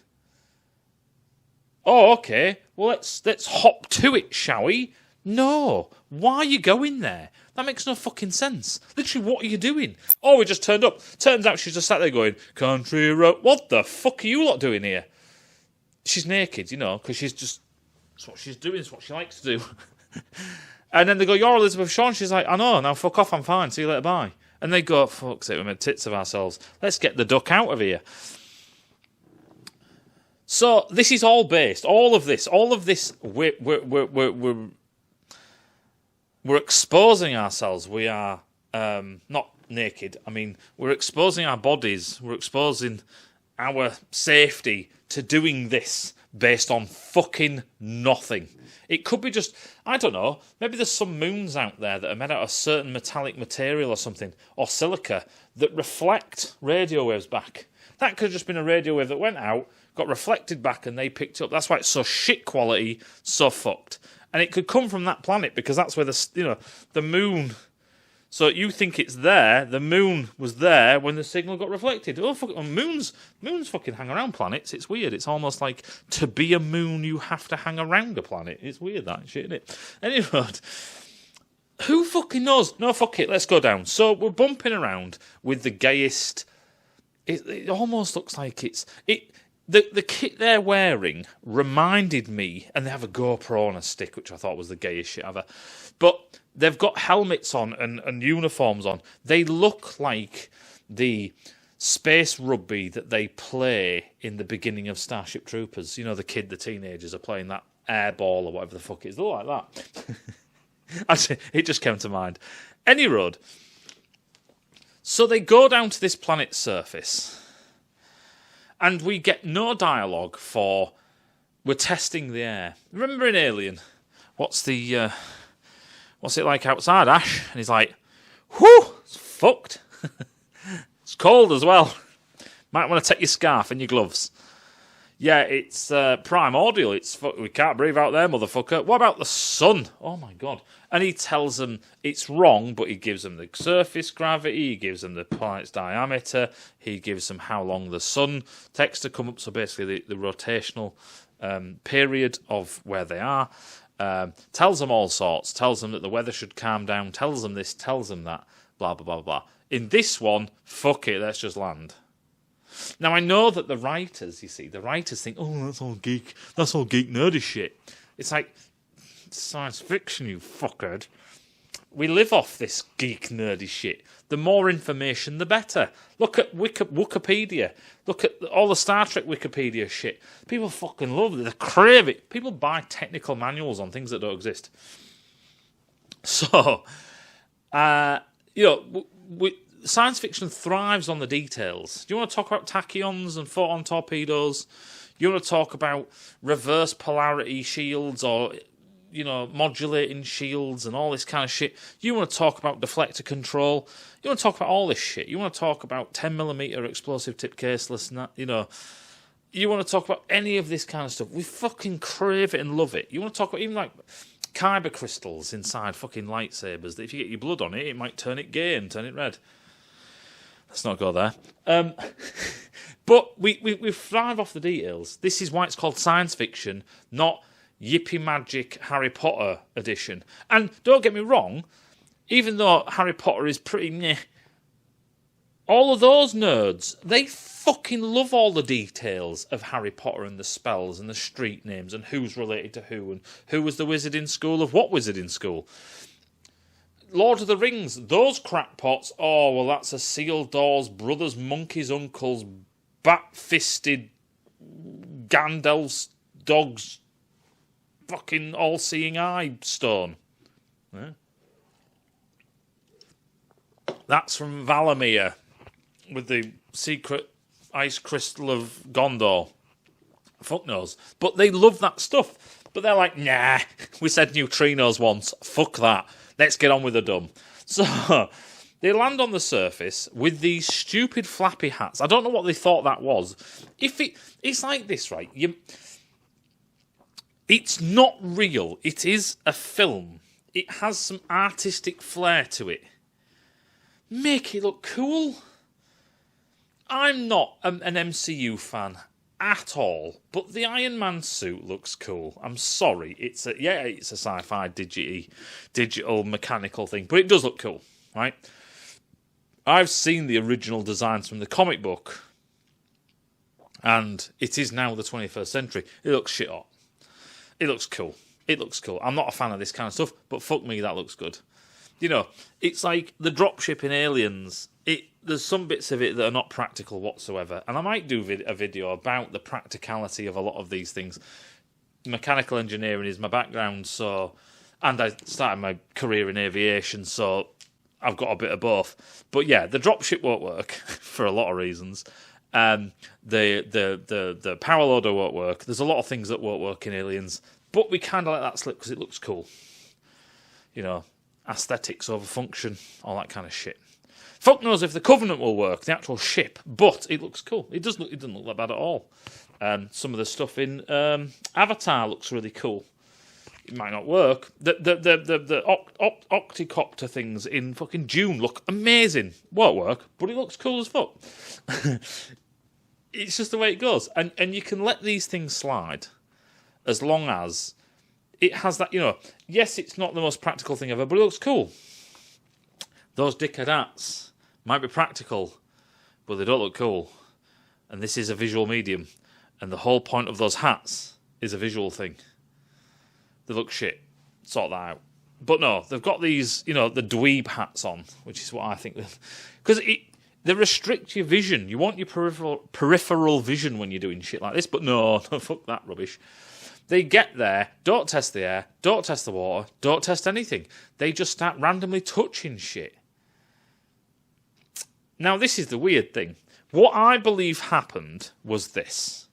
Oh, okay. Well, let's hop to it, shall we? No. Why are you going there? That makes no fucking sense. Literally, what are you doing? Oh, we just turned up. Turns out she's just sat there going, country road. What the fuck are you lot doing here? She's naked, you know, because it's what she's doing, it's what she likes to do. And then they go, you're Elizabeth Shaw. She's like, I know, now fuck off, I'm fine. See you later, bye. And they go, fuck's sake, we made tits of ourselves. Let's get the duck out of here. So this is all based, all of this, we're exposing ourselves. We are not naked. I mean, we're exposing our bodies. We're exposing our safety to doing this based on fucking nothing. It could be just, I don't know, maybe there's some moons out there that are made out of certain metallic material or something, or silica, that reflect radio waves back. That could have just been a radio wave that went out, got reflected back, and they picked up. That's why it's so shit quality, so fucked. And it could come from that planet because that's where the moon. So you think it's there? The moon was there when the signal got reflected. Oh fuck! Moons fucking hang around planets. It's weird. It's almost like to be a moon, you have to hang around a planet. It's weird that shit, isn't it? Anyway, Who fucking knows? No, fuck it, let's go down. So we're bumping around with the gayest. It almost looks like the kit they're wearing reminded me, and they have a GoPro on a stick, which I thought was the gayest shit ever. But they've got helmets on and uniforms on. They look like the space rugby that they play in the beginning of Starship Troopers. You know, the teenagers are playing that air ball or whatever the fuck it is. They look like that. Actually, it just came to mind. Any road. So they go down to this planet's surface, and we get no dialogue for we're testing the air. Remember in Alien, what's it like outside, Ash? And he's like, whew, it's fucked. It's cold as well. Might want to take your scarf and your gloves. Yeah, it's primordial. We can't breathe out there, motherfucker. What about the sun? Oh, my God. And he tells them it's wrong, but he gives them the surface gravity, he gives them the planet's diameter, he gives them how long the sun takes to come up, so basically the rotational period of where they are. Tells them all sorts, tells them that the weather should calm down, tells them this, tells them that, blah, blah, blah, blah. In this one, fuck it, let's just land. Now, I know that the writers think, oh, that's all geek nerdy shit. It's like, science fiction, you fuckhead. We live off this geek nerdy shit. The more information, the better. Look at Wikipedia. Look at all the Star Trek Wikipedia shit. People fucking love it. They crave it. People buy technical manuals on things that don't exist. So, science fiction thrives on the details. Do you want to talk about tachyons and photon torpedoes? You want to talk about reverse polarity shields or, modulating shields and all this kind of shit? You want to talk about deflector control? You want to talk about all this shit? You want to talk about 10mm explosive tip caseless and that? You want to talk about any of this kind of stuff? We fucking crave it and love it. You want to talk about even like kyber crystals inside fucking lightsabers that if you get your blood on it, it might turn it gay and turn it red. Let's not go there. But we thrive off the details. This is why it's called science fiction, not Yippee Magic Harry Potter edition. And don't get me wrong, even though Harry Potter is pretty meh, all of those nerds, they fucking love all the details of Harry Potter and the spells and the street names and who's related to who and who was the wizard in school of what wizard in school. Lord of the Rings, those crackpots, oh, well, that's Isildur's brothers, monkeys, uncles, bat-fisted Gandalf's dog's fucking all-seeing eye stone. Yeah. That's from Valamir with the secret ice crystal of Gondor. Fuck knows. But they love that stuff. But they're like, nah, we said neutrinos once. Fuck that. Let's get on with the dumb. So they land on the surface with these stupid flappy hats. I don't know what they thought that was. It's like this, right? It's not real. It is a film. It has some artistic flair to it. Make it look cool. I'm not an MCU fan at all, but the Iron Man suit looks cool. I'm sorry. It's a sci-fi digital mechanical thing, but it does look cool, right? I've seen the original designs from the comic book, and it is now the 21st century. It looks shit hot. It looks cool. I'm not a fan of this kind of stuff, but fuck me, that looks good. It's like the dropship in Aliens. There's some bits of it that are not practical whatsoever, and I might do a video about the practicality of a lot of these things. Mechanical engineering is my background, and I started my career in aviation, so I've got a bit of both. But yeah, the dropship won't work for a lot of reasons. The power loader won't work. There's a lot of things that won't work in Aliens, but we kind of let that slip because it looks cool. Aesthetics over function, all that kind of shit. Fuck knows if the Covenant will work, the actual ship, but it looks cool. It doesn't look that bad at all. Some of the stuff in Avatar looks really cool. It might not work. The octocopter things in fucking Dune look amazing. Won't work, but it looks cool as fuck. It's just the way it goes. And you can let these things slide as long as it has that, yes, it's not the most practical thing ever, but it looks cool. Those dickhead hats might be practical, but they don't look cool. And this is a visual medium. And the whole point of those hats is a visual thing. They look shit. Sort that out. But no, they've got these, the dweeb hats on, which is what I think. Because they restrict your vision. You want your peripheral vision when you're doing shit like this, but no, fuck that rubbish. They get there, don't test the air, don't test the water, don't test anything. They just start randomly touching shit. Now, this is the weird thing. What I believe happened was this.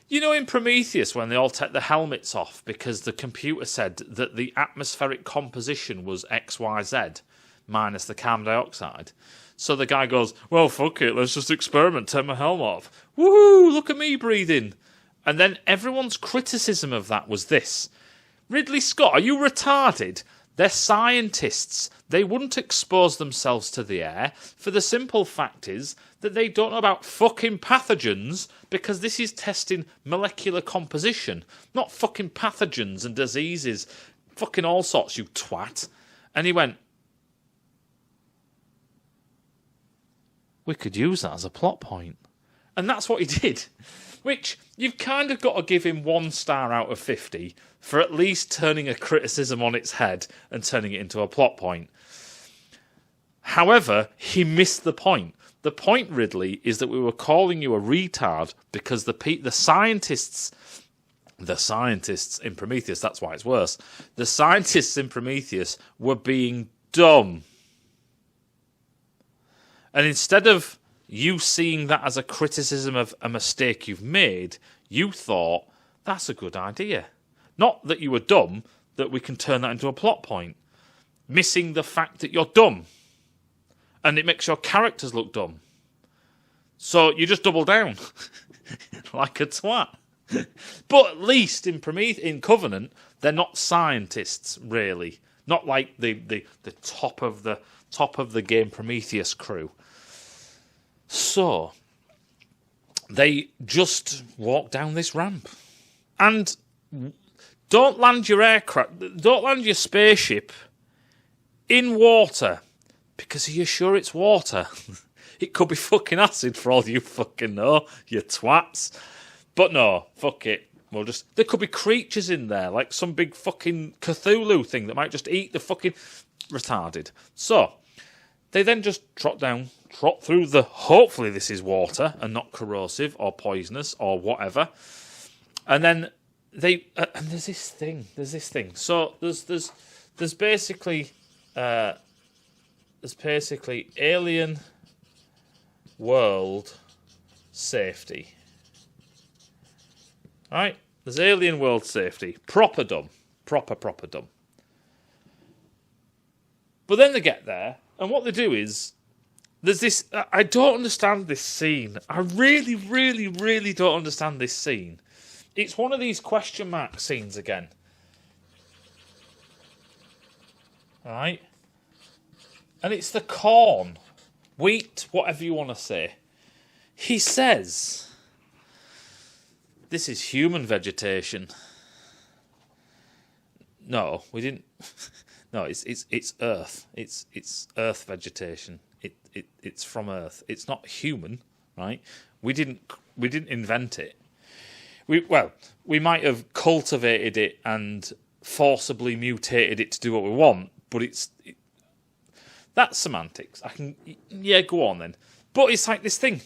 In Prometheus, when they all take the helmets off because the computer said that the atmospheric composition was XYZ minus the carbon dioxide. So the guy goes, well, fuck it, let's just experiment, take my helmet off. Woohoo, look at me breathing. And then everyone's criticism of that was this. Ridley Scott, are you retarded? They're scientists. They wouldn't expose themselves to the air, for the simple fact is that they don't know about fucking pathogens, because this is testing molecular composition, not fucking pathogens and diseases, fucking all sorts, you twat. And he went, we could use that as a plot point. And that's what he did. Which, you've kind of got to give him 1 star out of 50 for at least turning a criticism on its head and turning it into a plot point. However, he missed the point. The point, Ridley, is that we were calling you a retard because the scientists in Prometheus, that's why it's worse, the scientists in Prometheus were being dumb. And instead of you seeing that as a criticism of a mistake you've made, you thought, that's a good idea. Not that you were dumb, that we can turn that into a plot point. Missing the fact that you're dumb. And it makes your characters look dumb. So you just double down. Like a twat. But at least in Covenant, they're not scientists, really. Not like the top of the game Prometheus crew. So they just walk down this ramp. And don't land your spaceship in water. Because are you sure it's water? It could be fucking acid for all you fucking know, you twats. But no, fuck it. There could be creatures in there, like some big fucking Cthulhu thing that might just eat the fucking retarded. So, they then just trot through hopefully this is water and not corrosive or poisonous or whatever. And then and there's this thing. So there's basically alien world safety. Right? There's alien world safety. Proper dumb. Proper dumb. But then they get there, and what they do is, there's this, I don't understand this scene. I really, really, really don't understand this scene. It's one of these question mark scenes again. Right? And it's the corn, wheat, whatever you want to say. He says, this is human vegetation. No, we didn't. No, it's Earth. It's Earth vegetation. It's from Earth. It's not human, right? We didn't invent it. We might have cultivated it and forcibly mutated it to do what we want, but that's semantics. Go on then. But it's like this thing.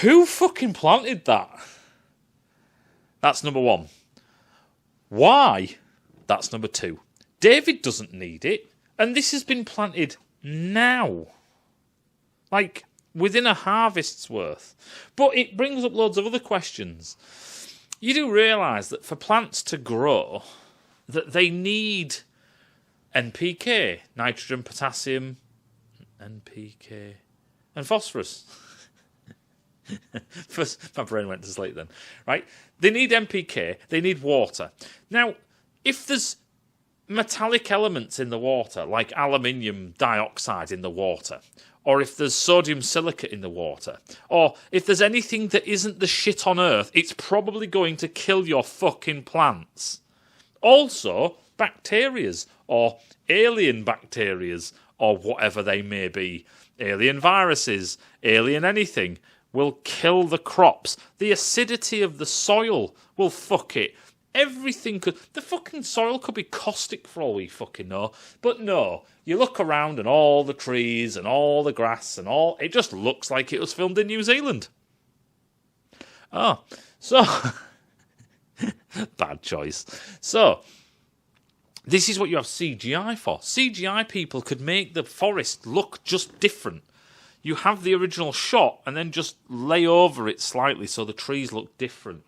Who fucking planted that? That's number one. Why? That's number two. David doesn't need it, and this has been planted now. Like, within a harvest's worth. But it brings up loads of other questions. You do realise that for plants to grow, that they need NPK, nitrogen, potassium, NPK, and phosphorus. First, my brain went to sleep then. Right? They need NPK, they need water. Now, if there's metallic elements in the water, like aluminium dioxide in the water, or if there's sodium silicate in the water, or if there's anything that isn't the shit on Earth, it's probably going to kill your fucking plants. Also, bacterias or alien bacterias or whatever they may be, alien viruses, alien anything, will kill the crops. The acidity of the soil will fuck it. Everything could... The fucking soil could be caustic for all we fucking know. But no, you look around and all the trees and all the grass and all... It just looks like it was filmed in New Zealand. Oh, so... Bad choice. So, this is what you have CGI for. CGI people could make the forest look just different. You have the original shot and then just lay over it slightly so the trees look different.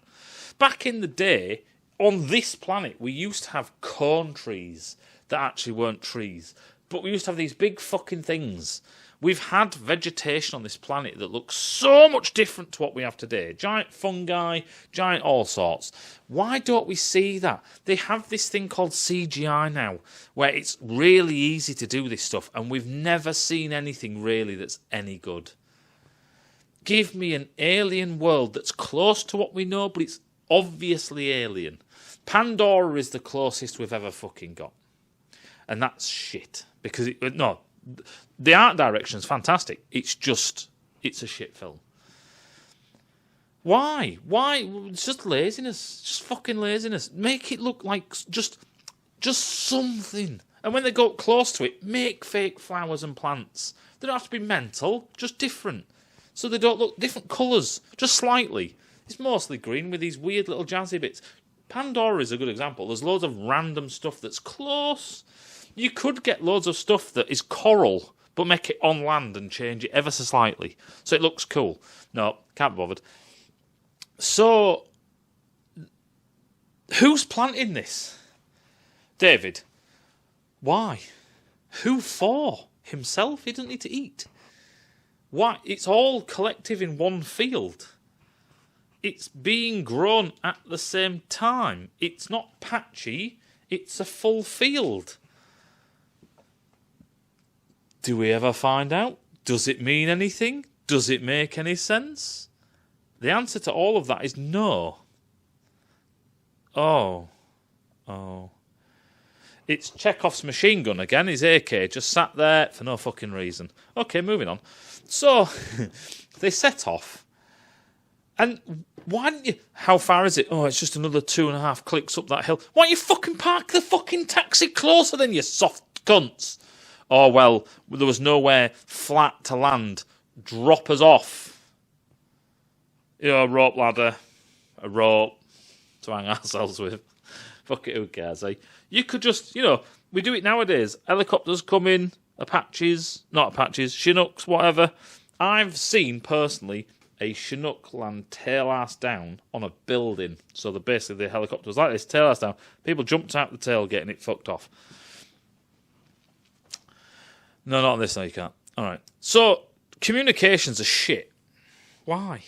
Back in the day, on this planet, we used to have corn trees that actually weren't trees. But we used to have these big fucking things. We've had vegetation on this planet that looks so much different to what we have today. Giant fungi, giant all sorts. Why don't we see that? They have this thing called CGI now, where it's really easy to do this stuff, and we've never seen anything really that's any good. Give me an alien world that's close to what we know, but it's obviously alien. Pandora is the closest we've ever fucking got. And that's shit. Because, the art direction is fantastic. It's a shit film. Why? It's just laziness. Just fucking laziness. Make it look like just something. And when they go up close to it, make fake flowers and plants. They don't have to be mental, just different. So they don't look different colours, just slightly. It's mostly green with these weird little jazzy bits. Pandora is a good example. There's loads of random stuff that's close. You could get loads of stuff that is coral, but make it on land and change it ever so slightly, so it looks cool. No, can't be bothered. So, who's planting this? David. Why? Who for? Himself? He doesn't need to eat. Why? It's all collective in one field. It's being grown at the same time. It's not patchy. It's a full field. Do we ever find out? Does it mean anything? Does it make any sense? The answer to all of that is no. Oh. It's Chekhov's machine gun again, his AK, just sat there for no fucking reason. Okay, moving on. So, they set off. And why didn't you... How far is it? Oh, it's just another 2.5 clicks up that hill. Why don't you fucking park the fucking taxi closer then, you soft cunts? Oh, well, there was nowhere flat to land. Drop us off. A rope ladder. A rope to hang ourselves with. Fuck it, who cares, eh? You could just, we do it nowadays. Helicopters come in, Chinooks, whatever. I've seen, personally, a Chinook land tail-ass down on a building. So basically the helicopter was like this, tail-ass down. People jumped out the tail getting it fucked off. No, not on this, no, you can't. All right. So, communications are shit. Why?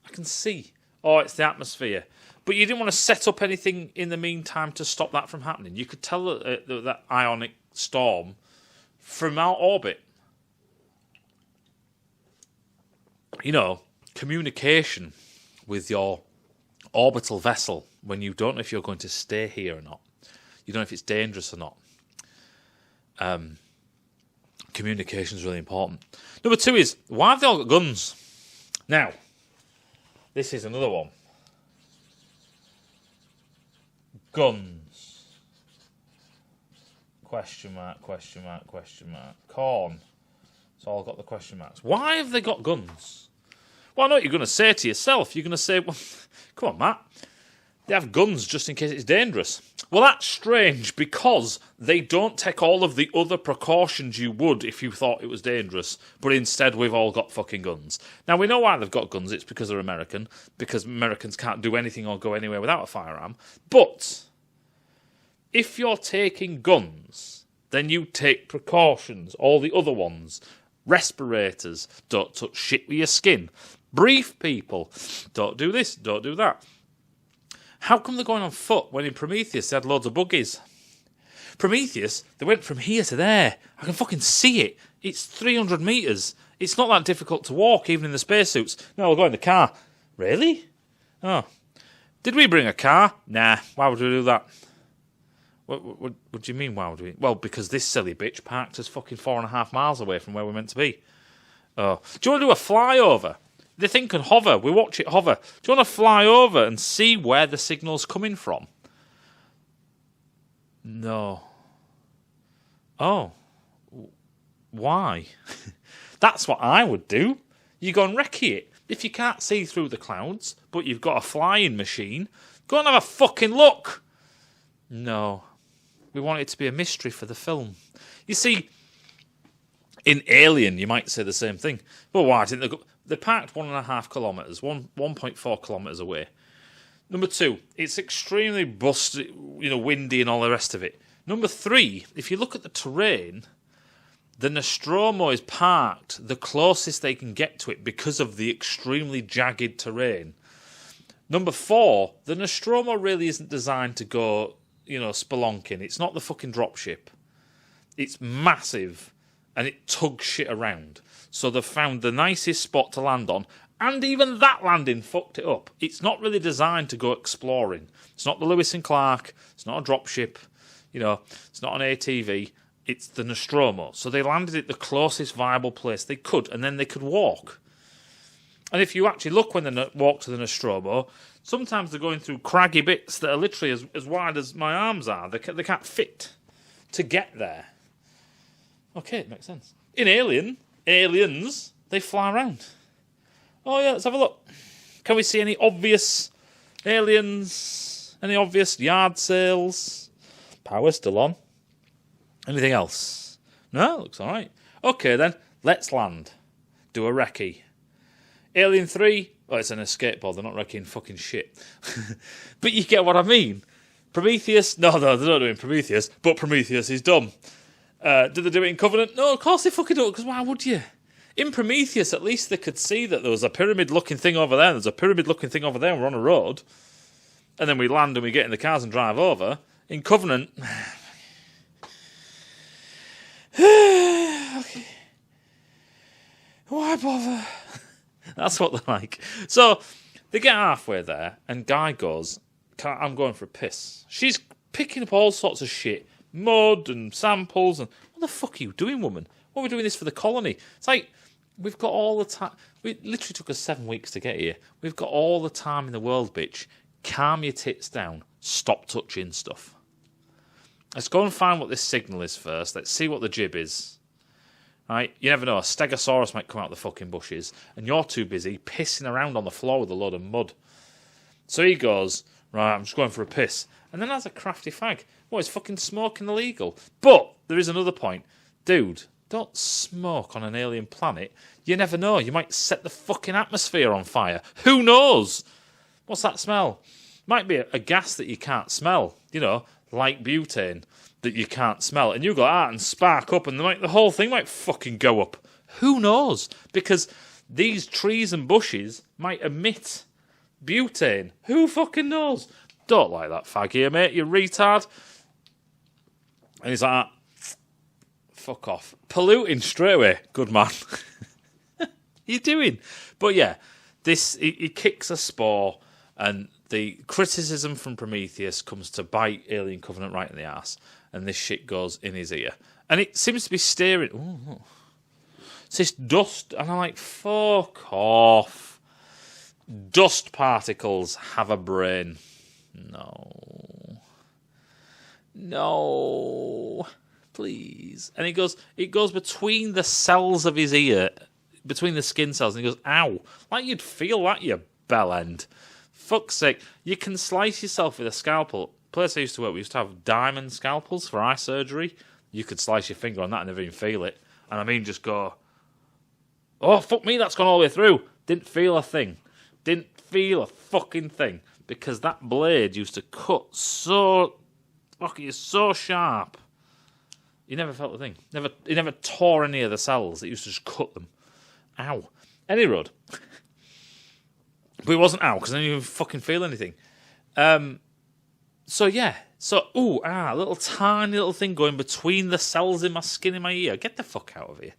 I can see. Oh, it's the atmosphere. But you didn't want to set up anything in the meantime to stop that from happening. You could tell that ionic storm from our orbit. Communication with your orbital vessel when you don't know if you're going to stay here or not. You don't know if it's dangerous or not. Communication is really important. Number 2 is, why have they all got guns? Now, this is another one. Guns. Question mark, question mark, question mark. Corn. It's all got the question marks. Why have they got guns? Well, I know what you're going to say to yourself. You're going to say, well, come on, Matt. They have guns just in case it's dangerous. Well, that's strange because they don't take all of the other precautions you would if you thought it was dangerous, but instead we've all got fucking guns. Now, we know why they've got guns. It's because they're American, because Americans can't do anything or go anywhere without a firearm. But if you're taking guns, then you take precautions, all the other ones. Respirators, don't touch shit with your skin. Brief people, don't do this, don't do that. How come they're going on foot when in Prometheus they had loads of buggies? Prometheus, they went from here to there. I can fucking see it. It's 300 metres. It's not that difficult to walk, even in the spacesuits. No, we'll go in the car. Really? Oh. Did we bring a car? Nah, why would we do that? What do you mean, wow? Well, because this silly bitch parked us fucking 4.5 miles away from where we're meant to be. Oh. Do you want to do a flyover? The thing can hover. We watch it hover. Do you want to fly over and see where the signal's coming from? No. Oh. Why? That's what I would do. You go and recce it. If you can't see through the clouds, but you've got a flying machine, go and have a fucking look. No. We want it to be a mystery for the film. You see, in Alien, you might say the same thing. But why didn't they go? They parked 1.5 kilometres, 1.4 kilometres away. Number 2, it's extremely busted, windy and all the rest of it. Number 3, if you look at the terrain, the Nostromo is parked the closest they can get to it because of the extremely jagged terrain. Number 4, the Nostromo really isn't designed to go, spelunking. It's not the fucking dropship. It's massive and it tugs shit around. So they've found the nicest spot to land on, and even that landing fucked it up. It's not really designed to go exploring. It's not the Lewis and Clark. It's not a dropship. It's not an ATV. It's the Nostromo. So they landed it the closest viable place they could, and then they could walk. And if you actually look when they walk to the Nostromo, sometimes they're going through craggy bits that are literally as wide as my arms are. They can't fit to get there. Okay, it makes sense. In Aliens, they fly around. Oh yeah, let's have a look. Can we see any obvious aliens? Any obvious yard sales? Power still on. Anything else? No, looks alright. Okay then, let's land. Do a recce. Alien 3, it's an escape pod, they're not wrecking fucking shit. But you get what I mean. Prometheus, no, they're not doing Prometheus, but Prometheus is dumb. Did they do it in Covenant? No, of course they fucking don't, because why would you? In Prometheus, at least they could see that there was a pyramid-looking thing over there, there's a pyramid-looking thing over there, and we're on a road. And then we land and we get in the cars and drive over. In Covenant... okay. Why bother? That's what they're like. So, they get halfway there, and Guy goes, I'm going for a piss. She's picking up all sorts of shit. Mud and samples, and what the fuck are you doing, woman? What are we doing this for the colony? It's like, we've got all the time. It literally took us 7 weeks to get here. We've got all the time in the world, bitch. Calm your tits down. Stop touching stuff. Let's go and find what this signal is first. Let's see what the jib is. Right? You never know. A Stegosaurus might come out of the fucking bushes, and you're too busy pissing around on the floor with a load of mud. So he goes, right, I'm just going for a piss. And then has a crafty fag. What, is fucking smoking illegal? But there is another point. Dude, don't smoke on an alien planet. You never know. You might set the fucking atmosphere on fire. Who knows? What's that smell? Might be a gas that you can't smell. Like butane that you can't smell. And you go out and spark up and the whole thing might fucking go up. Who knows? Because these trees and bushes might emit butane. Who fucking knows? Don't like that fag here, mate, you retard. And he's like, fuck off. Polluting straight away. Good man. You doing? But yeah, he kicks a spore, and the criticism from Prometheus comes to bite Alien Covenant right in the arse, and this shit goes in his ear. And it seems to be staring. Ooh, it's this dust, and I'm like, fuck off. Dust particles have a brain. No. Please. And it goes between the cells of his ear, between the skin cells, and he goes, ow. Like you'd feel that, you bell end. Fuck's sake. You can slice yourself with a scalpel. Place I used to work, we used to have diamond scalpels for eye surgery. You could slice your finger on that and never even feel it. And I mean, just go, oh, fuck me, that's gone all the way through. Didn't feel a thing. Didn't feel a fucking thing. Because that blade used to cut so sharp. You never felt the thing. It never tore any of the cells. It used to just cut them. Ow. Any road. But it wasn't ow, because I didn't even fucking feel anything. So, yeah. A little tiny little thing going between the cells in my skin in my ear. Get the fuck out of here.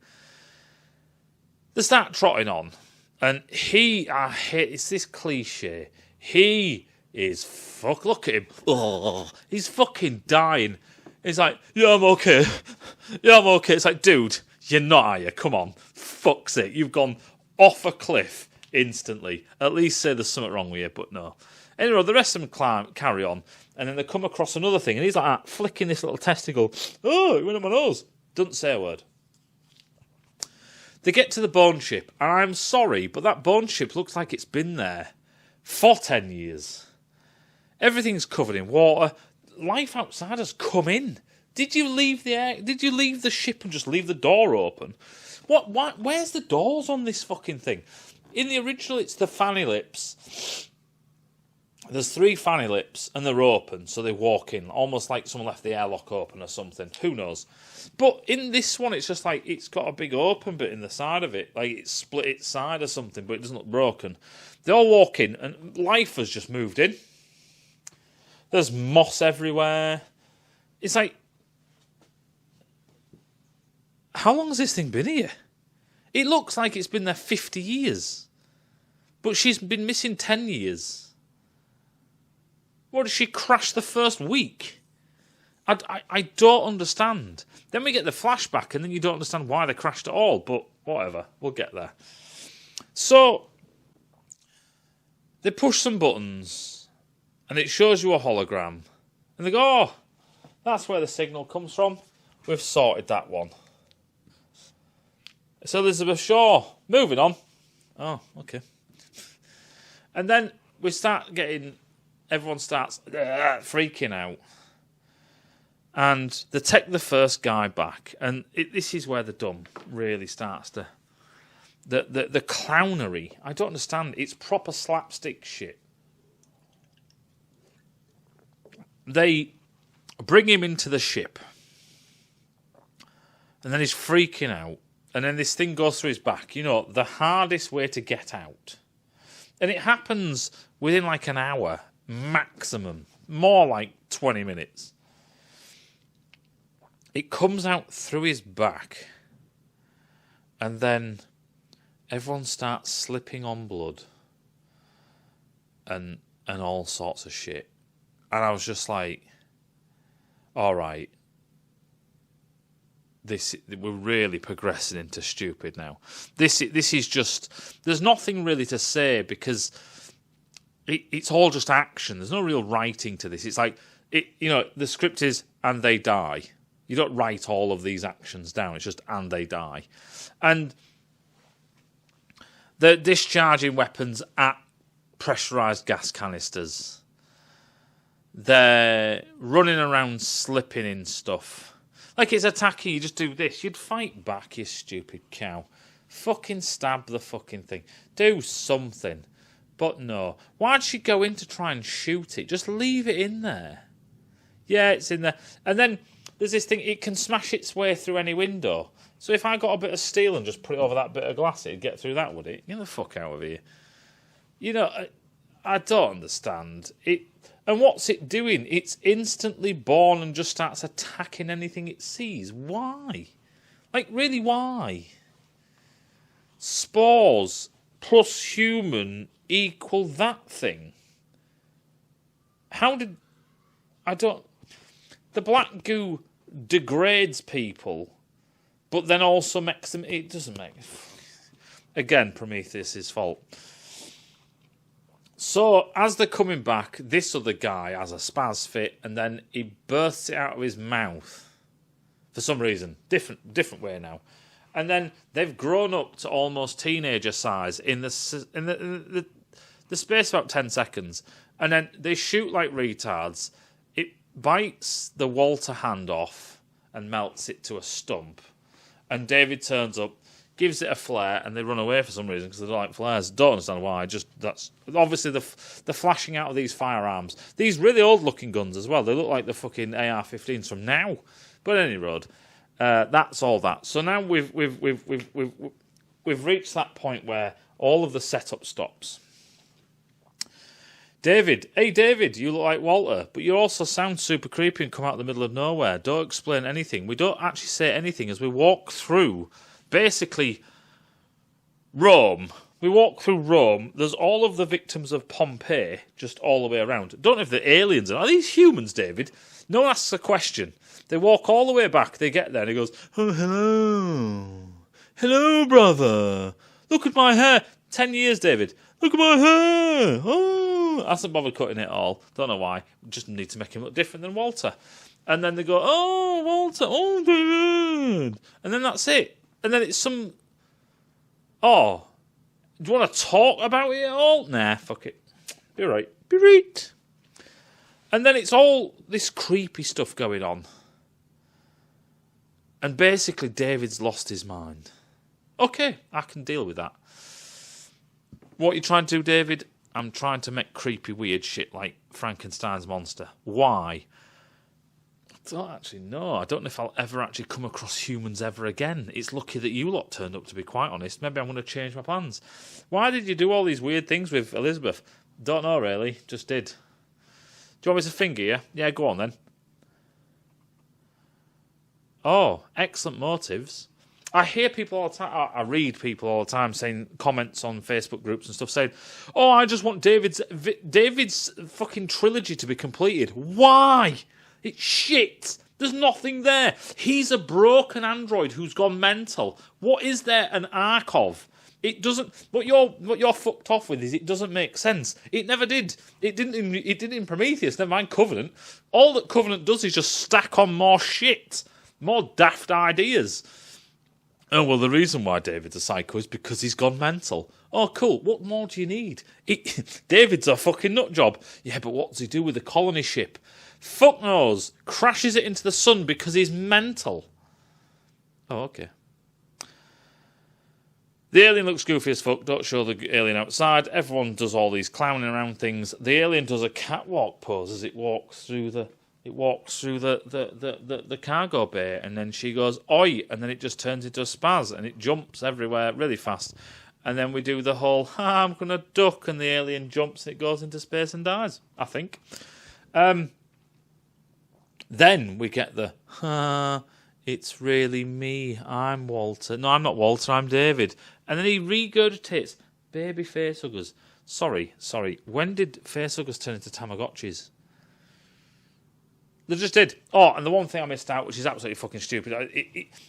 They start trotting on. And it's this cliche. He is fuck. Look at him. Oh, he's fucking dying. He's like, yeah, I'm okay. Yeah, I'm okay. It's like, dude, you're not, are you? Come on. Fuck's sake. You've gone off a cliff instantly. At least say there's something wrong with you, but no. Anyway, the rest of them carry on, and then they come across another thing, and he's like that, flicking this little testicle. Oh, it went on my nose. Doesn't say a word. They get to the bone ship, and I'm sorry, but that bone ship looks like it's been there for 10 years. Everything's covered in water. Life outside has come in. Did you leave the ship and just leave the door open? What? Where's the doors on this fucking thing? In the original, it's the fanny lips. There's 3 fanny lips, and they're open, so they walk in, almost like someone left the airlock open or something. Who knows? But in this one, it's just like it's got a big open bit in the side of it, like it's split its side or something, but it doesn't look broken. They all walk in, and life has just moved in. There's moss everywhere. It's like, how long has this thing been here? It looks like it's been there 50 years. But she's been missing 10 years. What, did she crash the first week? I don't understand. Then we get the flashback, and then you don't understand why they crashed at all. But whatever, we'll get there. So, they push some buttons, and it shows you a hologram. And they go, oh, that's where the signal comes from. We've sorted that one. It's Elizabeth Shaw. Moving on. Oh, okay. And then we start getting... Everyone starts freaking out. And they take the first guy back. And this is where the dumb really starts to... The clownery. I don't understand. It's proper slapstick shit. They bring him into the ship. And then he's freaking out. And then this thing goes through his back. You know, the hardest way to get out. And it happens within like an hour. Maximum. More like 20 minutes. It comes out through his back. And then everyone starts slipping on blood. And all sorts of shit. And I was just like, all right. We're really progressing into stupid now. This is just... There's nothing really to say because... It's all just action. There's no real writing to this. It's like, the script is, and they die. You don't write all of these actions down. It's just, and they die. And they're discharging weapons at pressurised gas canisters. They're running around slipping in stuff. Like it's attacking, you just do this. You'd fight back, you stupid cow. Fucking stab the fucking thing. Do something. But no. Why'd she go in to try and shoot it? Just leave it in there. Yeah, it's in there. And then there's this thing, it can smash its way through any window. So if I got a bit of steel and just put it over that bit of glass, it'd get through that, would it? Get the fuck out of here. You know, I don't understand. And what's it doing? It's instantly born and just starts attacking anything it sees. Why? Like, really, why? Spores plus human equal that thing. The black goo degrades people, but then also makes them... It doesn't make... Again, Prometheus' fault. So, as they're coming back, this other guy has a spaz fit, and then he bursts it out of his mouth. For some reason. Different way now. And then they've grown up to almost teenager size in the space of about 10 seconds. And then they shoot like retards. It bites the Walter hand off and melts it to a stump. And David turns up, gives it a flare, and they run away for some reason because they don't like flares. Don't understand why. That's obviously the flashing out of these firearms. These really old-looking guns as well. They look like the fucking AR-15s from now. But at any rate, that's all that. So now we've reached that point where all of the setup stops. David, hey David, you look like Walter, but you also sound super creepy and come out of the middle of nowhere. Don't explain anything. We don't actually say anything as we walk through, basically, Rome, We walk through Rome. There's all of the victims of Pompeii just all the way around. Don't know if they're aliens. Are these humans, David? No one asks a question. They walk all the way back. They get there and he goes, oh, hello. Hello, brother. Look at my hair. 10 years, David. Look at my hair. Oh, I hasn't bothered cutting it all. Don't know why. Just need to make him look different than Walter. And then they go, oh, Walter. Oh, David. And then that's it. And then it's some... Oh, do you want to talk about it at all? Nah, fuck it. Be right. Be right. And then it's all this creepy stuff going on. And basically, David's lost his mind. Okay, I can deal with that. What are you trying to do, David? I'm trying to make creepy, weird shit like Frankenstein's monster. Why? I don't actually know. I don't know if I'll ever actually come across humans ever again. It's lucky that you lot turned up, to be quite honest. Maybe I'm going to change my plans. Why did you do all these weird things with Elizabeth? Don't know, really. Just did. Do you want me to finger you? Yeah, go on then. Oh, excellent motives. I hear people all the time, I read people all the time saying comments on Facebook groups and stuff saying, oh, I just want David's fucking trilogy to be completed. Why? It's shit. There's nothing there. He's a broken android who's gone mental. What is there an arc of? It doesn't. What you're fucked off with is it doesn't make sense. It never did. It didn't in Prometheus. Never mind Covenant. All that Covenant does is just stack on more shit, more daft ideas. Oh well, the reason why David's a psycho is because he's gone mental. Oh, cool. What more do you need? David's a fucking nut job. Yeah, but what does he do with the colony ship? Fuck knows. Crashes it into the sun because he's mental. Oh, okay. The alien looks goofy as fuck. Don't show the alien outside. Everyone does all these clowning around things. The alien does a catwalk pose as it walks through the cargo bay, and then she goes oi, and then it just turns into a spaz and it jumps everywhere really fast. And then we do the whole I'm gonna duck, and the alien jumps and it goes into space and dies, I think. Then we get the it's really me, I'm Walter. No, I'm not Walter, I'm David. And then he regurgitates baby facehuggers. Sorry. When did facehuggers turn into Tamagotchis? They just did. Oh, and the one thing I missed out, which is absolutely fucking stupid,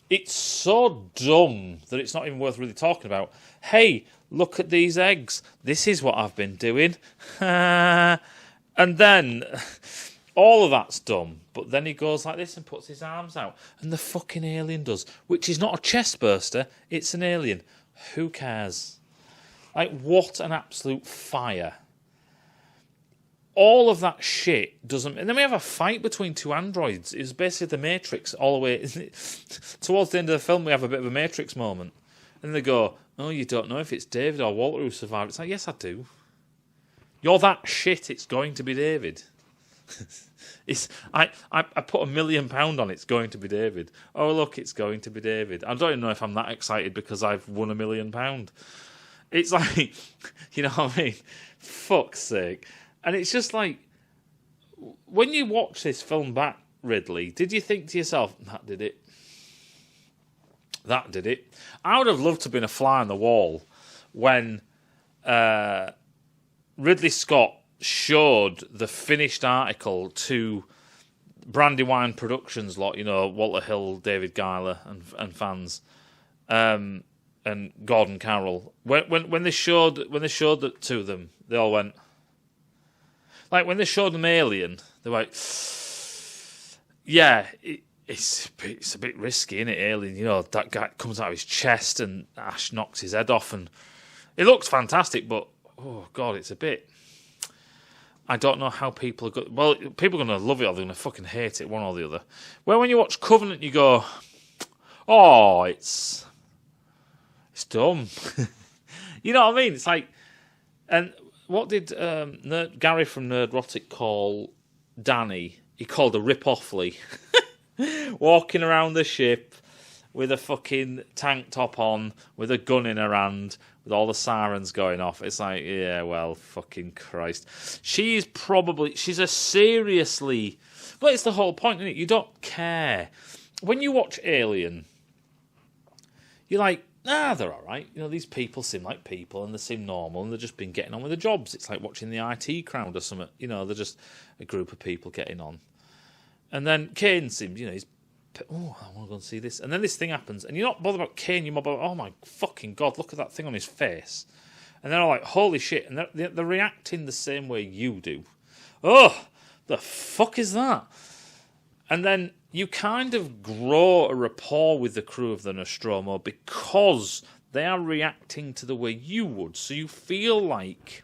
it's so dumb that it's not even worth really talking about. Hey, look at these eggs. This is what I've been doing. And then all of that's dumb. But then he goes like this and puts his arms out. And the fucking alien does. Which is not a chest burster. It's an alien. Who cares? Like, what an absolute fire. All of that shit doesn't... And then we have a fight between two androids. It's basically the Matrix all the way... Towards the end of the film, we have a bit of a Matrix moment. And they go, oh, you don't know if it's David or Walter who survived. It's like, yes, I do. You're that shit, it's going to be David. I put £1 million on it's going to be David. Oh, look, it's going to be David. I don't even know if I'm that excited because I've won £1 million. It's like, you know what I mean? Fuck's sake. And it's just like, when you watch this film back, Ridley, did you think to yourself, that did it? That did it. I would have loved to have been a fly on the wall when Ridley Scott showed the finished article to Brandywine Productions lot, you know, Walter Hill, David Giler and fans, and Gordon Carroll. When they showed it to them, they all went... Like, when they showed them Alien, they were like, yeah, it's a bit risky, isn't it, Alien? You know, that guy comes out of his chest and Ash knocks his head off, and it looks fantastic, but, oh, God, it's a bit... I don't know how people are going... Well, people are going to love it or they're going to fucking hate it, one or the other. Well, when you watch Covenant, you go, oh, it's dumb. You know what I mean? It's like... And... What did Gary from Nerdrotic call Danny? He called a rip-offly. Walking around the ship with a fucking tank top on, with a gun in her hand, with all the sirens going off. It's like, yeah, well, fucking Christ. She's a seriously... Well, it's the whole point, isn't it? You don't care. When you watch Alien, you're like, they're all right. These people seem like people and they seem normal and they've just been getting on with their jobs. It's like watching the IT Crowd or something. They're just a group of people getting on. And then Kane seems, he's, I want to go and see this. And then this thing happens and you're not bothered about Kane, you're more bothered, oh my fucking God, look at that thing on his face. And they're all like, holy shit. And they're reacting the same way you do. Oh, the fuck is that? And then you kind of grow a rapport with the crew of the Nostromo because they are reacting to the way you would. So you feel like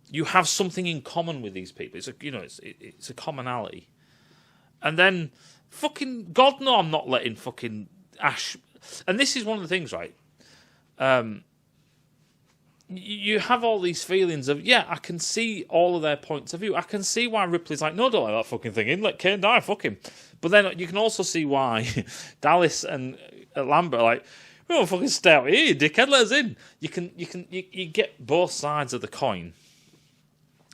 you have something in common with these people. It's a commonality. And then fucking God no, I'm not letting fucking Ash. And this is one of the things, right? You have all these feelings of, I can see all of their points of view. I can see why Ripley's like, no, don't let that fucking thing in. Let Kane die, fuck him. But then you can also see why Dallas and Lambert are like, we don't fucking stay out here, dickhead, let us in. You get both sides of the coin.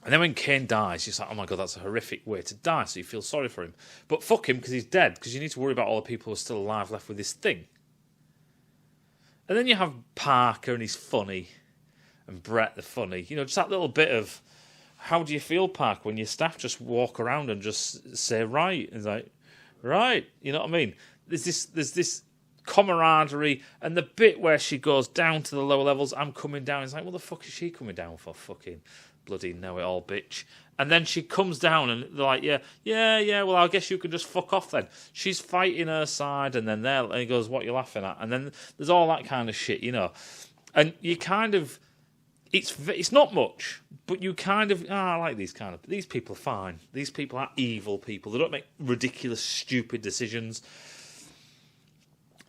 And then when Kane dies, you're like, oh my God, that's a horrific way to die. So you feel sorry for him. But fuck him because he's dead. Because you need to worry about all the people who are still alive left with this thing. And then you have Parker and he's funny. And Brett, the funny. Just that little bit of, how do you feel, Park, when your staff just walk around and just say, right? And it's like, right. You know what I mean? There's this camaraderie. And the bit where she goes down to the lower levels, I'm coming down. It's like, what the fuck is she coming down for? Fucking bloody know-it-all bitch. And then she comes down and they're like, yeah, well, I guess you can just fuck off then. She's fighting her side and then and he goes, what are you laughing at? And then there's all that kind of shit, And you kind of... It's not much, but you kind of... I like these kind of... These people are fine. These people are evil people. They don't make ridiculous, stupid decisions.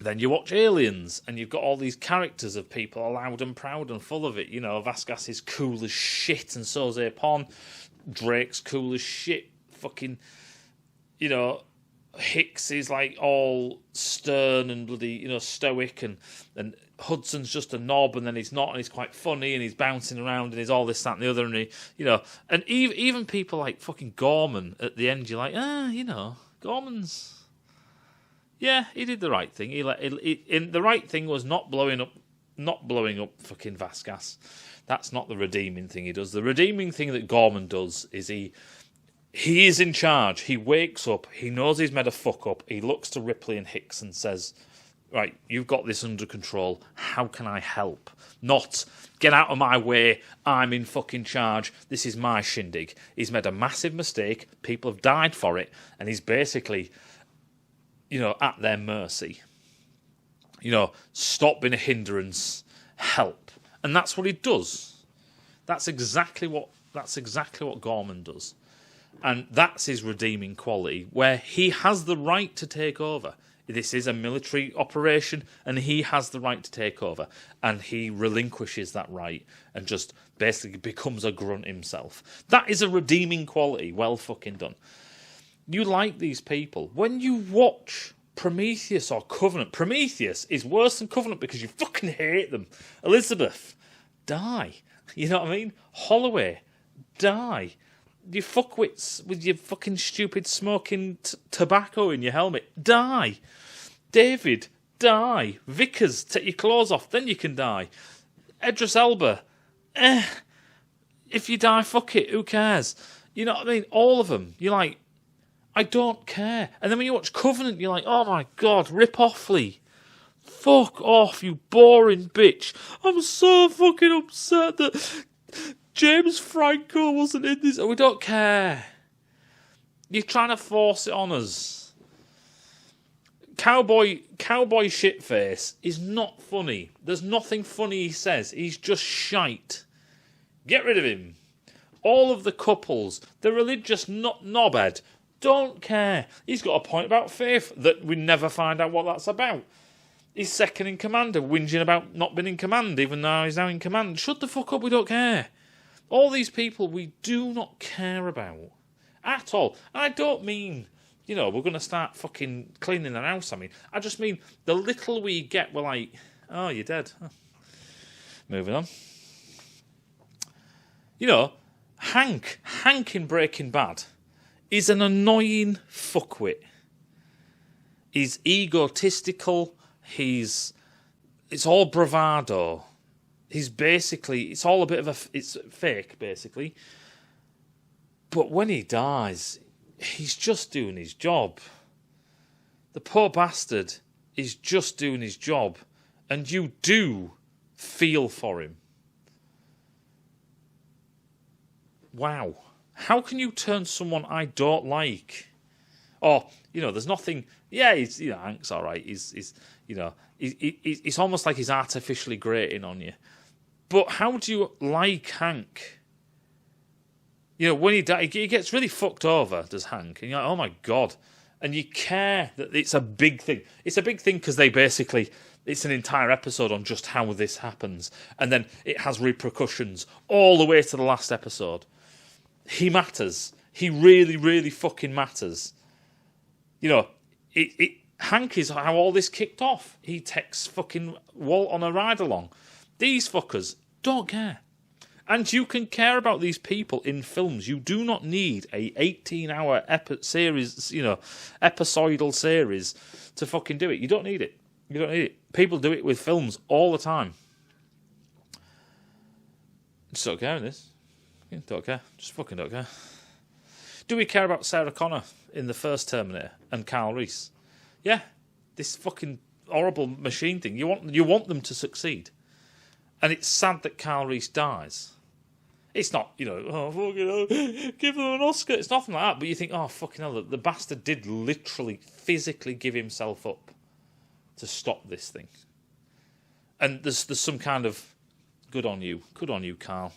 Then you watch Aliens, and you've got all these characters of people are loud and proud and full of it. Vasquez is cool as shit, and so's Apon. Drake's cool as shit. Fucking... Hicks is like all stern and bloody, stoic, and Hudson's just a knob, and then he's not, and he's quite funny, and he's bouncing around, and he's all this, that, and the other, and and even people like fucking Gorman at the end, you're like, Gorman's, he did the right thing. The right thing was not blowing up fucking Vasquez. That's not the redeeming thing he does. The redeeming thing that Gorman does is he is in charge. He wakes up. He knows he's made a fuck up. He looks to Ripley and Hicks and says, right, you've got this under control. How can I help? Not, get out of my way. I'm in fucking charge. This is my shindig. He's made a massive mistake. People have died for it. And he's basically, at their mercy. Stop being a hindrance. Help. And that's what he does. That's exactly what Gorman does. And that's his redeeming quality, where he has the right to take over. This is a military operation, and he has the right to take over. And he relinquishes that right and just basically becomes a grunt himself. That is a redeeming quality. Well fucking done. You like these people. When you watch Prometheus or Covenant, Prometheus is worse than Covenant because you fucking hate them. Elizabeth, die. You know what I mean? Holloway, die. You fuckwits with your fucking stupid smoking tobacco in your helmet, die. David, die. Vickers, take your clothes off, then you can die. Idris Elba, if you die, fuck it, who cares? You know what I mean? All of them. You're like, I don't care. And then when you watch Covenant, you're like, oh my God, rip offly. Fuck off, you boring bitch. I'm so fucking upset that James Franco wasn't in this. We don't care. You're trying to force it on us. Cowboy shitface is not funny. There's nothing funny he says. He's just shite. Get rid of him. All of the couples, the religious knobhead, don't care. He's got a point about faith that we never find out what that's about. He's second in command, whinging about not being in command, even though he's now in command. Shut the fuck up, we don't care. All these people we do not care about. At all. And I don't mean, we're going to start fucking cleaning their house. I just mean the little we get, we're like, oh, you're dead. Huh. Moving on. Hank in Breaking Bad is an annoying fuckwit. He's egotistical. He's it's all bravado. It's all a bit of it's fake, basically. But when he dies, he's just doing his job. The poor bastard is just doing his job. And you do feel for him. Wow. How can you turn someone I don't like? Or, there's nothing... Yeah, Hank's all right. He's it's almost like he's artificially grating on you. But how do you like Hank? When he dies, he gets really fucked over, does Hank. And you're like, oh my God. And you care that it's a big thing. It's a big thing because it's an entire episode on just how this happens. And then it has repercussions all the way to the last episode. He matters. He really, really fucking matters. Hank is how all this kicked off. He takes fucking Walt on a ride along. These fuckers don't care. And you can care about these people in films. You do not need a 18-hour series, episodal series to fucking do it. You don't need it. You don't need it. People do it with films all the time. Just don't care in this. Don't care. Just fucking don't care. Do we care about Sarah Connor in the first Terminator and Kyle Reese? Yeah. This fucking horrible machine thing. You want them to succeed. And it's sad that Kyle Reese dies. It's not, give them an Oscar. It's nothing like that. But you think, oh, fucking hell, the bastard did literally, physically give himself up to stop this thing. And there's some kind of good on you, Carl.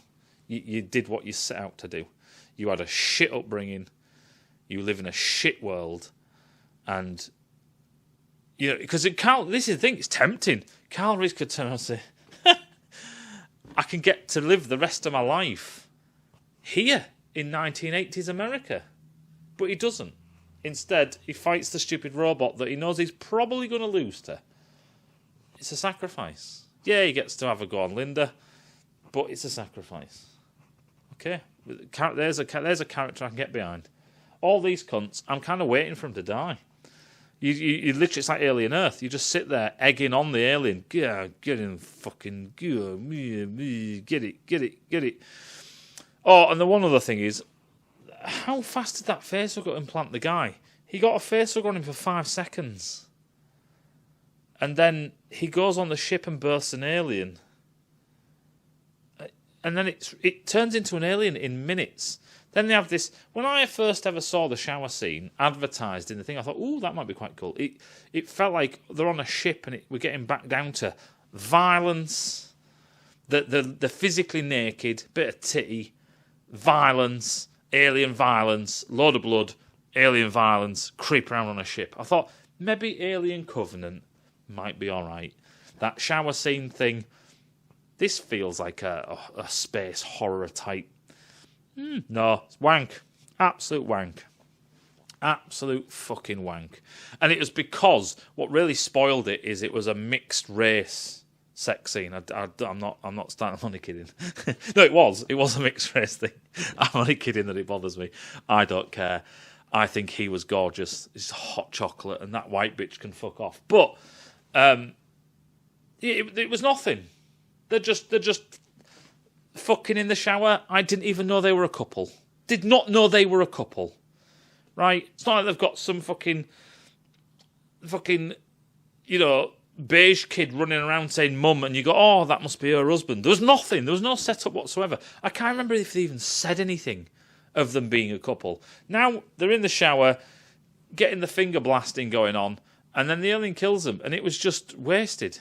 You did what you set out to do. You had a shit upbringing. You live in a shit world. And, because this is the thing, it's tempting. Kyle Reese could turn around and say, I can get to live the rest of my life here in 1980s America. But he doesn't. Instead, he fights the stupid robot that he knows he's probably going to lose to. It's a sacrifice. Yeah, he gets to have a go on Linda, but it's a sacrifice. Okay, there's a character I can get behind. All these cunts, I'm kind of waiting for him to die. You literally, it's like Alien Earth. You just sit there egging on the alien. Yeah, get in, fucking, get it. Oh, and the one other thing is, how fast did that facehugger implant the guy? He got a facehugger on him for 5 seconds. And then he goes on the ship and births an alien. And then it turns into an alien in minutes. Then they have this... When I first ever saw the shower scene advertised in the thing, I thought, ooh, that might be quite cool. It felt like they're on a ship and we're getting back down to violence, the physically naked, bit of titty, violence, alien violence, load of blood, alien violence, creep around on a ship. I thought, maybe Alien Covenant might be all right. That shower scene thing, this feels like a space horror type. No, it's wank. Absolute wank. Absolute fucking wank. And it was because what really spoiled it is it was a mixed race sex scene. I'm not starting. I'm only kidding. No, it was a mixed race thing. I'm only kidding that it bothers me. I don't care. I think he was gorgeous. He's hot chocolate, and that white bitch can fuck off. But it was nothing. They're just fucking in the shower. I didn't even know they were a couple. Did not know they were a couple. Right? It's not like they've got some fucking, beige kid running around saying mum, and you go, oh, that must be her husband. There was nothing. There was no setup whatsoever. I can't remember if they even said anything of them being a couple. Now they're in the shower, getting the finger blasting going on, and then the alien kills them, and it was just wasted.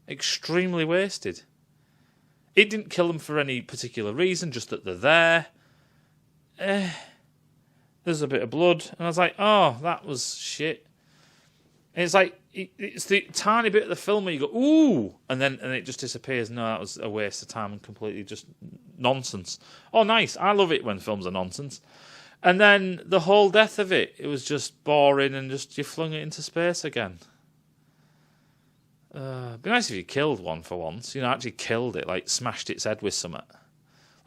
Extremely wasted. It didn't kill them for any particular reason, just that they're there. There's a bit of blood. And I was like, oh, that was shit. And it's like, it's the tiny bit of the film where you go, ooh, and it just disappears. No, that was a waste of time and completely just nonsense. Oh, nice. I love it when films are nonsense. And then the whole death of it was just boring and just you flung it into space again. It'd be nice if you killed one for once. Actually killed it, like smashed its head with something.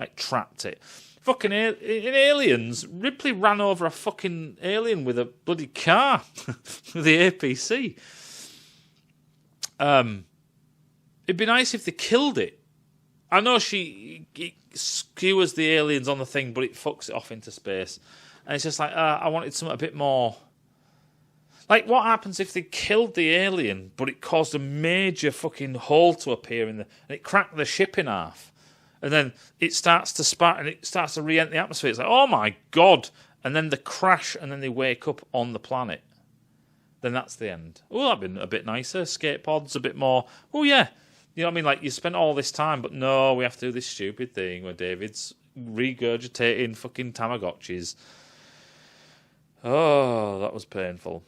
Like trapped it. Fucking in Aliens, Ripley ran over a fucking alien with a bloody car. With the APC. it'd be nice if they killed it. I know it skewers the aliens on the thing, but it fucks it off into space. And it's just like, I wanted something a bit more... Like, what happens if they killed the alien, but it caused a major fucking hole to appear and it cracked the ship in half? And then it starts to spat and it starts to re-enter the atmosphere. It's like, oh my God. And then the crash and then they wake up on the planet. Then that's the end. Oh, that'd been a bit nicer. Skate pods, a bit more. Oh, yeah. You know what I mean? Like, you spent all this time, but no, we have to do this stupid thing where David's regurgitating fucking Tamagotchis. Oh, that was painful.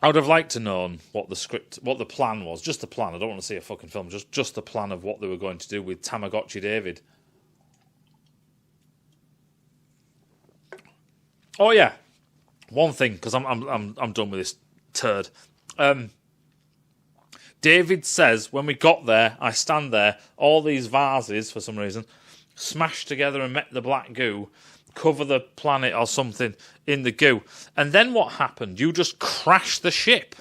I would have liked to know what the plan was. Just the plan. I don't want to see a fucking film. Just the plan of what they were going to do with Tamagotchi David. Oh yeah, one thing, because I'm done with this turd. David says, when we got there, I stand there, all these vases, for some reason, smashed together and met the black goo, cover the planet or something in the goo. And then what happened? You just crashed the ship.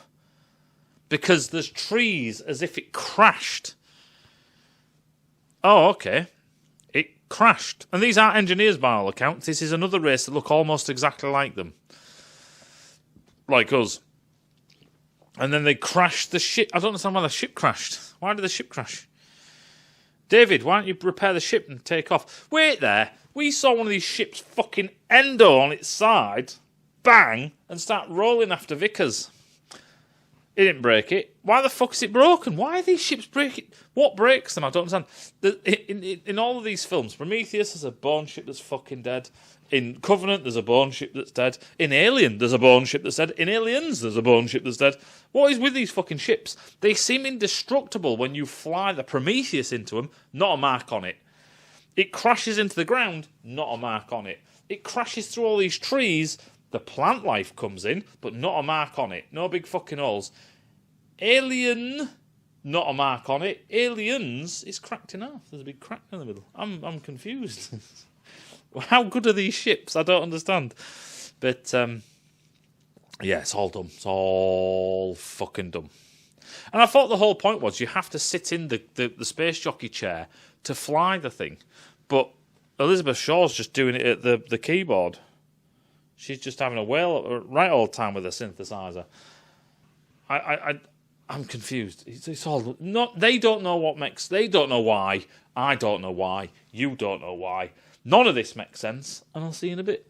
Because there's trees as if it crashed. Oh, okay. It crashed. And these aren't engineers by all accounts. This is another race that look almost exactly like them. Like us. And then they crashed the ship. I don't understand why the ship crashed. Why did the ship crash? David, why don't you repair the ship and take off? Wait there. We saw one of these ships fucking endo on its side, bang, and start rolling after Vickers. It didn't break it. Why the fuck is it broken? Why are these ships breaking? What breaks them? I don't understand. In all of these films, Prometheus, there's a bone ship that's fucking dead. In Covenant, there's a bone ship that's dead. In Alien, there's a bone ship that's dead. In Aliens, there's a bone ship that's dead. What is with these fucking ships? They seem indestructible when you fly the Prometheus into them. Not a mark on it. It crashes into the ground. Not a mark on it. It crashes through all these trees. The plant life comes in, but not a mark on it. No big fucking holes. Alien, not a mark on it. Aliens, it's cracked in half. There's a big crack in the middle. I'm confused. How good are these ships? I don't understand. But, yeah, it's all dumb. It's all fucking dumb. And I thought the whole point was you have to sit in the space jockey chair to fly the thing. But Elizabeth Shaw's just doing it at the keyboard. She's just having a whale right all the time with her synthesizer. I'm confused. It's all not. They don't know what makes. They don't know why. I don't know why. You don't know why. None of this makes sense. And I'll see you in a bit.